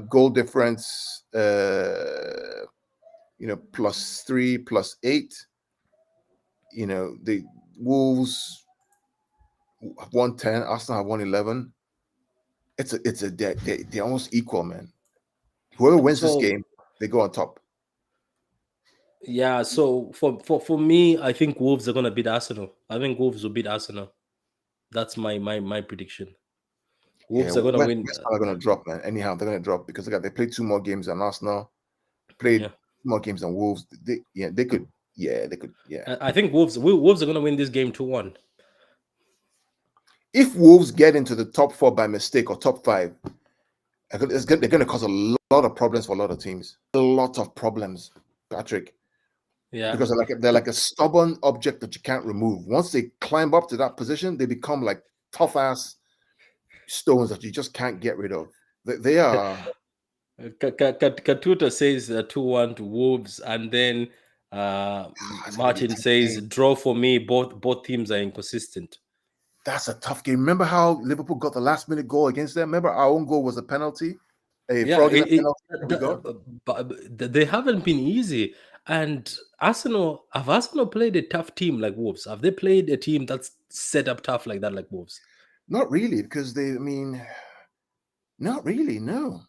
Goal difference, +3, +8. The Wolves have won 10, Arsenal have won 11. They're almost equal, man. Whoever wins this So game, they go on top. yeah, so for me, I think Wolves are gonna beat Arsenal. I think Wolves will beat Arsenal. That's my prediction. Yeah, Wolves are gonna win. West Ham are going to drop, man. Anyhow, they're going to drop because they played 2 more games than Arsenal, played Yeah, 2 more games than Wolves. They could. Yeah, they could. Yeah. I think Wolves are gonna win this game 2-1. If Wolves get into the top 4 by mistake or top 5, they're going to cause a lot of problems for a lot of teams. A lot of problems, Patrick, Yeah, because they're like a stubborn object that you can't remove. Once they climb up to that position, they become like tough ass stones that you just can't get rid of. They are. Katuta says 2-1 to Wolves, and then It's going to be a Martin tough says game. draw for me. Both teams are inconsistent. That's a tough game. Remember how Liverpool got the last minute goal against them? Remember our own goal was a penalty, a Yeah, fraudulent penalty that we got. but they haven't been easy. And have Arsenal played a tough team like Wolves? Have they played a team that's set up tough like that, like Wolves? Not really, because not really. No,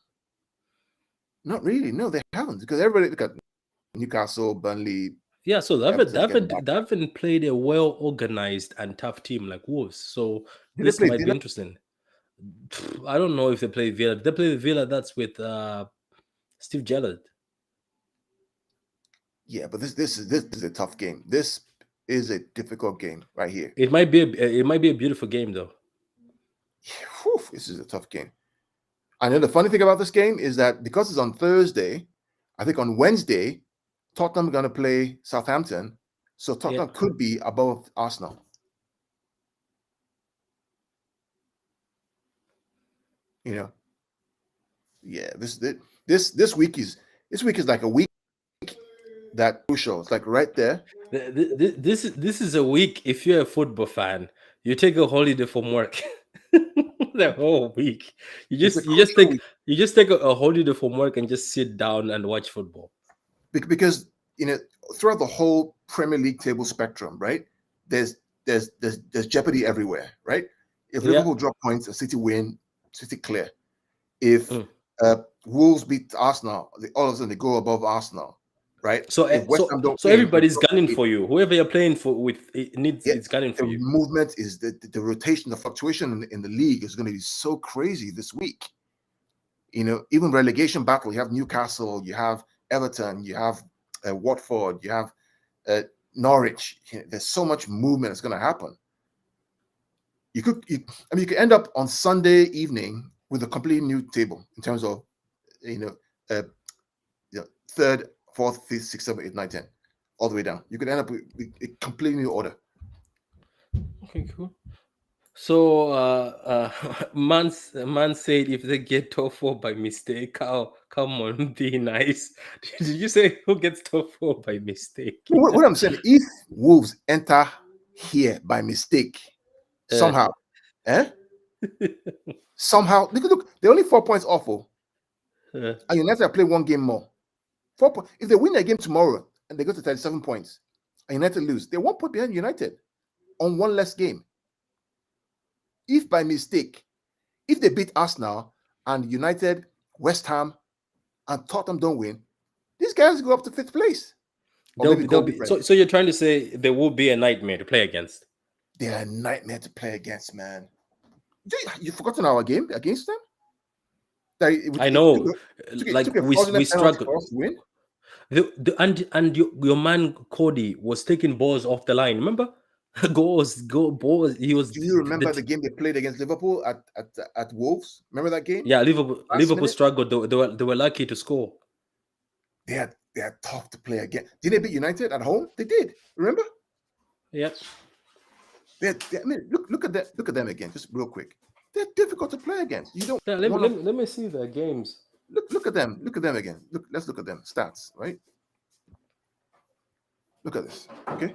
not really. No, they haven't. Because everybody look at Newcastle, Burnley, Yeah, so Everton's getting back. they haven't played a well organized and tough team like Wolves. So Did they this play might be Villa? interesting. I don't know if they play Villa. If they play Villa, that's with Steve Gerrard. Yeah, but this is a tough game. This is a difficult game right here. It might be a beautiful game though. Whew, this is a tough game. I know the funny thing about this game is that because it's on Thursday, I think on Wednesday, Tottenham are going to play Southampton. So Yeah. Tottenham could be above Arsenal. Yeah, this week is like a week that crucial. It's like right there. This is a week. If you're a football fan, you take a holiday from work the whole week. It's a crucial week You just take a holiday from work and just sit down and watch football. because throughout the whole Premier League table spectrum, right? There's jeopardy everywhere, right? If Yeah. Liverpool drop points, a City win, City clear. If Mm. Wolves beat Arsenal, all of a sudden they go above Arsenal, right? So If West Ham don't so win, they everybody's drop gunning eight. for you. Whoever you're playing for with it needs Yeah, it's gunning for the you. movement is the rotation, the fluctuation in the league is going to be so crazy this week. Even relegation battle, you have Newcastle, you have Everton, you have Watford, you have Norwich. There's so much movement that's going to happen. You could end up on Sunday evening with a completely new table in terms of third, fourth, fifth, sixth, seventh, eighth, ninth, 10, all the way down. You could end up with a completely new order. Okay, cool. So man said if they get top 4 by mistake, come on, be nice. Did you say who gets top 4 by mistake? What I'm saying, if Wolves enter here by mistake, somehow, somehow, look, they're only 4 points off. Uh, And United play one game more. 4 points. If they win a game tomorrow and they go to 37 points, and United lose, they're 1 point behind United on one less game. If by mistake, if they beat Arsenal and United, West Ham, and Tottenham don't win, these guys go up to 5th place. Or maybe they'll goal be difference. so you're trying to say they will be a nightmare to play against. They're a nightmare to play against, man. You've forgotten our game against them? I know, It like took a we fraudulent penalty struggled. for us to win. And your man Cody was taking balls off the line. Remember, balls. He was Do you remember the game they played against Liverpool at Wolves? Remember that game? yeah. Liverpool Last Liverpool minute? struggled. They were lucky to score. They are tough to play again. Did they beat United at home? They did. Remember? Yeah. I mean, look at that. Look at them again, just real quick. They're difficult to play against. You don't Yeah, want to let me see the games. look at them. Look at them again. Let's look at them stats. Right. Look at this. Okay.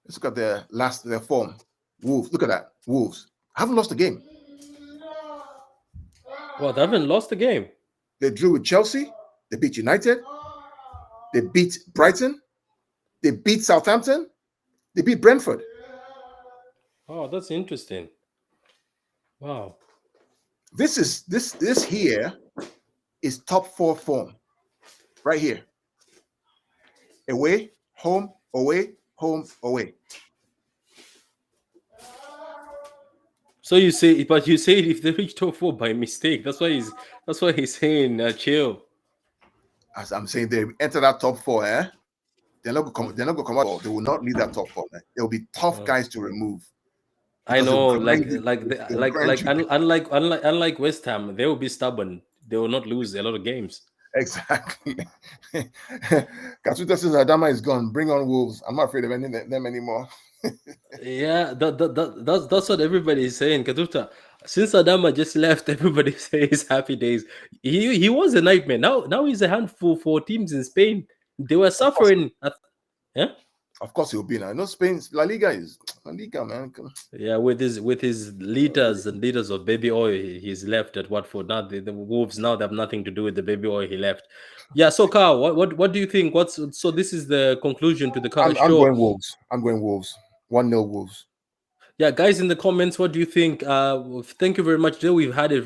Let's look at their form. Wolves. Look at that. Wolves haven't lost a game. Well, they haven't lost the game. They drew with Chelsea. They beat United. They beat Brighton. They beat Southampton. They beat Brentford. Oh, that's interesting. Wow. This here is top 4 form. Right here. Away, home, away, home, away. So you say, but you say if they reach top 4 by mistake, that's why he's saying chill. As I'm saying, they enter that top 4, they're not going to come out. They will not leave that top 4, man. There will be tough guys to remove. I know, Unlike unlike West Ham, they will be stubborn. They will not lose a lot of games. exactly. Kasuta says Adama is gone. Bring on Wolves. I'm not afraid of them anymore. Yeah, that's what everybody is saying. Katuta, since Adama just left, everybody says happy days. He was a nightmare. Now he's a handful for teams in Spain. They were suffering. Yeah. Of course he'll be now. No, Spain's La Liga is La Liga, man. Yeah, with his liters and liters of baby oil, he's left at Watford. Now the Wolves now they have nothing to do with the baby oil he left. Yeah. So Carl, what do you think? So this is the conclusion to the I'm show. going Wolves. I'm going Wolves. 1-0 Wolves. Yeah, guys, in the comments, what do you think? Thank you very much. Today we've had a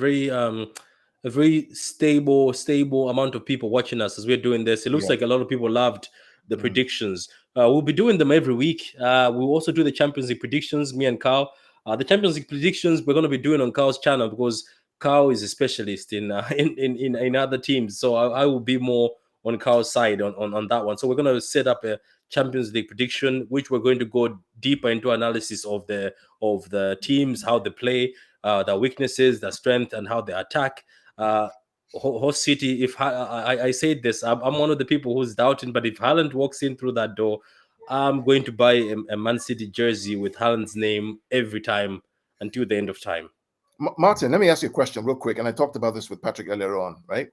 very stable amount of people watching us as we're doing this. It looks like a lot of people loved the predictions. We'll be doing them every week. We'll also do the Champions League predictions, me and Carl. The Champions League predictions we're going to be doing on Carl's channel because Carl is a specialist in other teams. So I will be more on Carl's side on that one. So we're going to set up a Champions League prediction, which we're going to go deeper into analysis of the teams, how they play, their weaknesses, their strength, and how they attack. Host City. If I said this, I'm one of the people who's doubting, but if Haaland walks in through that door, I'm going to buy a Man City jersey with Haaland's name every time until the end of time. Martin, let me ask you a question real quick. And I talked about this with Patrick earlier on, right?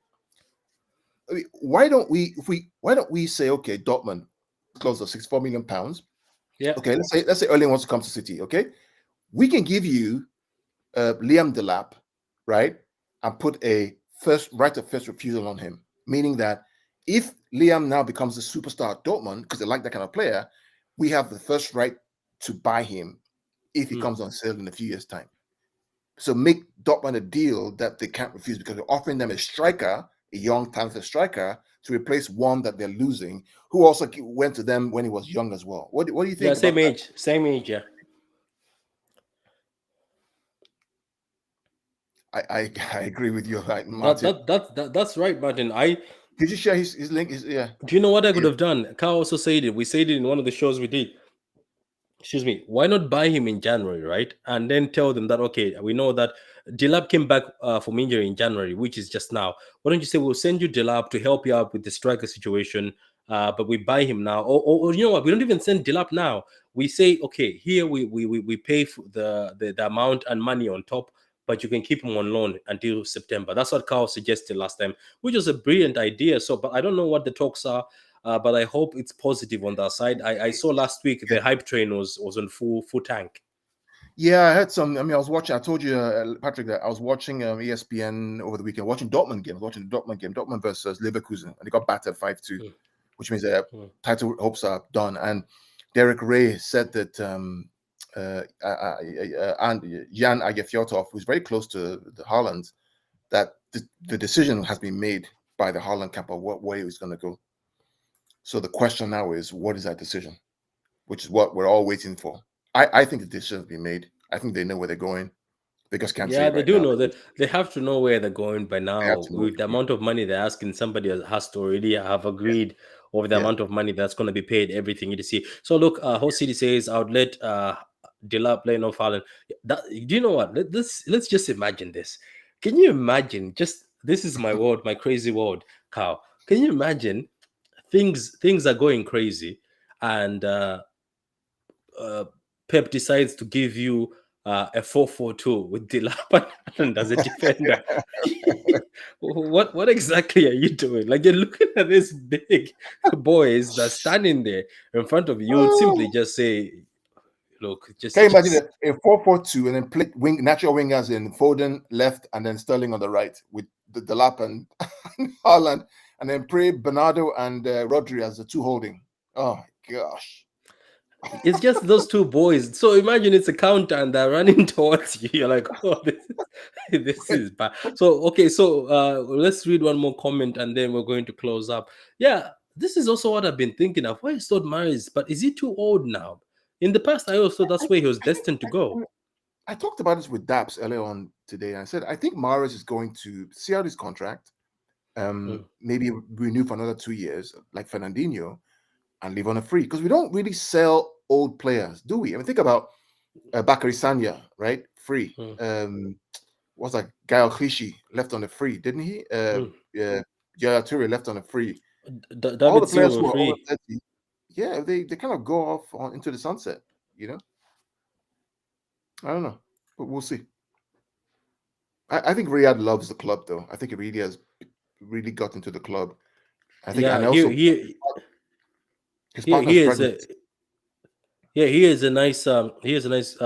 I mean, why don't we say, okay, Dortmund close of £64 million. Yeah. Okay, let's say Erling wants to come to City. Okay, we can give you Liam Delap, right, and put a right of first refusal on him, meaning that if Liam now becomes a superstar at Dortmund because they like that kind of player, we have the first right to buy him if he comes on sale in a few years' time. So make Dortmund a deal that they can't refuse because we're offering them a striker, a young talented striker, to replace one that they're losing, who also went to them when he was young as well. What do you think? Yeah, same age. Yeah. I agree with you, right, Martin. That's right, Martin. Did you share his link? Yeah. Do you know what I could have done? Carl also said it. We said it in one of the shows we did. Excuse me. Why not buy him in January, right? And then tell them that okay, we know that Delap came back from injury in January, which is just now. Why don't you say we'll send you Delap to help you out with the striker situation? But we buy him now, or you know what? We don't even send Delap now. We say okay, here we pay for the amount and money on top, but you can keep him on loan until September. That's what Carl suggested last time, which was a brilliant idea. So, but I don't know what the talks are. But I hope it's positive on that side. I saw last week the hype train was on full tank. Yeah, I had some. I mean, I was watching. I told you, Patrick, that I was watching ESPN over the weekend, watching Dortmund game. I was watching the Dortmund game, Dortmund versus Leverkusen, and they got battered 5-2, Mm, which means their mm. title hopes are done. And Derek Ray said that and Jan Agefiotov, who's very close to the Haaland, that the decision has been made by the Haaland camp of what way he's going to go. So the question now is, what is that decision? Which is what we're all waiting for. I think the decision has been made. I think they know where they're going. They just can't say Yeah, it they right do now. know that they have to know where they're going by They have now. to know. With the amount of money they're asking, somebody has to already have agreed over the Yeah. amount of money that's going to be paid, everything you see. So look, Host City says I would let Dila play no Fallen. That, do you know what? Let's just imagine this. Can you imagine? Just this is my word, my crazy word, Cow. Can you imagine things are going crazy, and uh, Pep decides to give you a 4-4-2 with Dilap and as a defender. What exactly are you doing? Like you're looking at these big boys that are standing there in front of you. You would simply Oh, just say, "Look, can you imagine just a 4-4-2 and then play natural wingers in Foden left and then Sterling on the right with the lap and Haaland, and then play Bernardo and Rodri as the two holding. Oh my gosh. it's just those two boys." So imagine it's a counter and they're running towards you. You're like, "Oh, this is bad." So okay, so let's read one more comment and then we're going to close up. Yeah, this is also what I've been thinking of. Why is Todd Maris? But is he too old now? In the past, I always thought I, that's where he was I think destined to go. I talked about this with Daps earlier on today. And I said I think Mares is going to see out his contract, Mm, maybe renew for another 2 years, like Fernandinho, and leave on a free because we don't really sell old players, do we? I mean, think about Bakary Sanya, right? Free. mm, What's that? Gael Clichy left on a free, didn't he? mm. Yeah, Yaya Toure left on a free. All David the players Silva who are over free. 30, yeah, they kind of go off into the sunset, you know? I don't know, but we'll see. I think Riyadh loves the club, though. I think it really has really got into the club. I think, Yeah, and also his partner's he is pregnant. a yeah, here's a nice here's a nice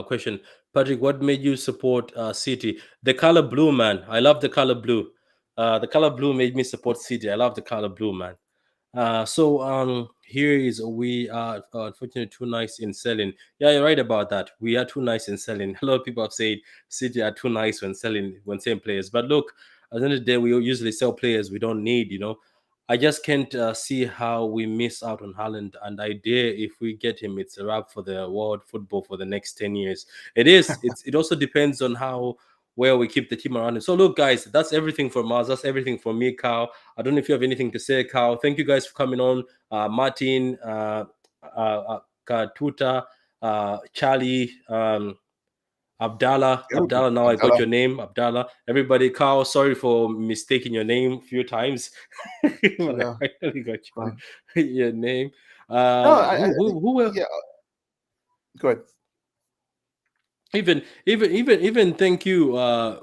question. Patrick, what made you support City? The color blue, man. I love the color blue. The color blue made me support City. I love the color blue, man. Here is we are unfortunately too nice in selling. Yeah, you're right about that. We are too nice in selling. A lot of people have said City are too nice when selling players. But look, at the end of the day, we usually sell players we don't need. I just can't see how we miss out on Haaland. And I dare if we get him, it's a wrap for the world football for the next 10 years. It is. It also depends on how well we keep the team around him. So look, guys, that's everything from us. That's everything from me, Carl. I don't know if you have anything to say, Carl. Thank you guys for coming on. Martin, Tuta, Charlie, Abdallah. Everybody, Abdallah, now I got Abdallah, your name. Abdallah. Everybody, Carl, sorry for mistaking your name a few times. But I yeah, finally got fine. your name. No, I think, Who were yeah, go ahead. even thank you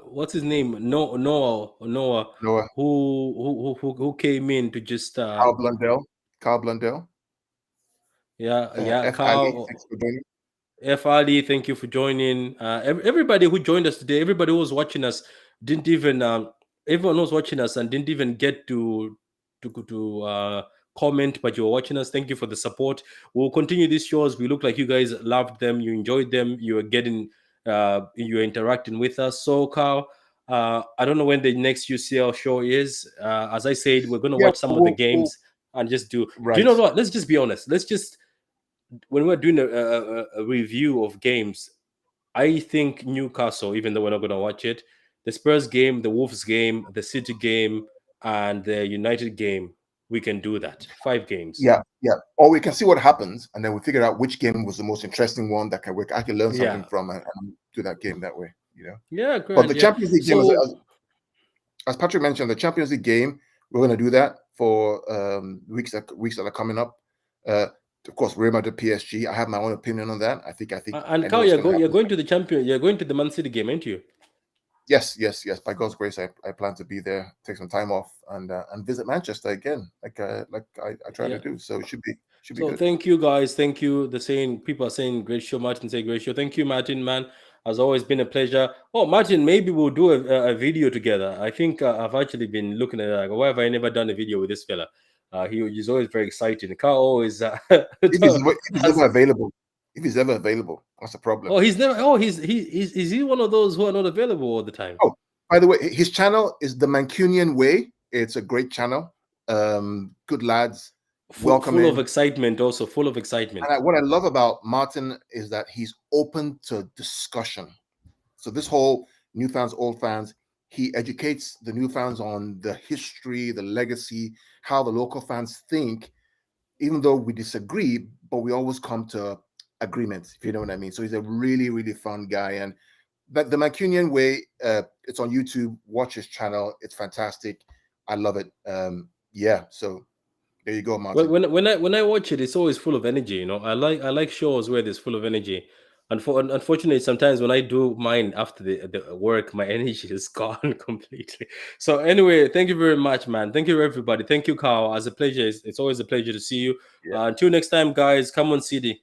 what's his name, Noah, Noah, who came in to just Carl Blundell, yeah, F. Ali, Carl. thanks for joining. FRD, thank you for joining. Everybody who joined us today, everybody who was watching us, didn't even everyone who was watching us and didn't even get to comment, but you were watching us. Thank you for the support. We'll continue these shows. We look like you guys loved them, you enjoyed them, you were getting you're interacting with us. So Carl, I don't know when the next UCL show is. As I said, we're gonna Yeah, watch some of the games and just do you right. know what? Let's just be honest. Let's just when we're doing a review of games, I think Newcastle, even though we're not going to watch it, the Spurs game, the Wolves game, the City game, and the United game, we can do that. 5 games. Yeah, yeah. Or we can see what happens, and then we figure out which game was the most interesting one that I can learn something Yeah. from and do that game that way. Yeah, But grand. the Yeah. Champions League game, So, as Patrick mentioned, the Champions League game, we're going to do that for weeks that are coming up. Uh, of course, Real Madrid PSG. I have my own opinion on that. and I know Carl, what's going to you're happen. going to the champion. You're going to the Man City game, ain't you? Yes, yes, yes. By God's grace, I plan to be there, take some time off, and visit Manchester again, like I try to Yeah. do. So it should be. Should be So good. thank you guys. Thank you. The saying people are saying great show. Martin say great show. Thank you, Martin, man. Has always been a pleasure. Oh, Martin, maybe we'll do a video together. I think I've actually been looking at like, why have I never done a video with this fella? He's always very exciting. Carl always If he's has. ever available, if he's ever available, that's the problem. Oh, he's never. Oh, he's is he one of those who are not available all the time? Oh, by the way, his channel is the Mancunian Way. It's a great channel. Good lads, welcome Full of in. excitement. Also full of excitement. And what I love about Martin is that he's open to discussion. So this whole new fans, old fans, he educates the new fans on the history, the legacy, how the local fans think, even though we disagree, but we always come to agreements, if you know what I mean. So he's a really, really fun guy. And but the Mancunian Way, it's on YouTube. Watch his channel. It's fantastic. I love it. Yeah. So there you go, Well, Martin. when I watch it, it's always full of energy. You know, I like shows where there's full of energy. And unfortunately, sometimes when I do mine after the work, my energy is gone completely. So anyway, thank you very much, man. Thank you everybody. Thank you, Carl. As a pleasure. It's always a pleasure to see you. Yeah. Until next time, guys. Come on, CD.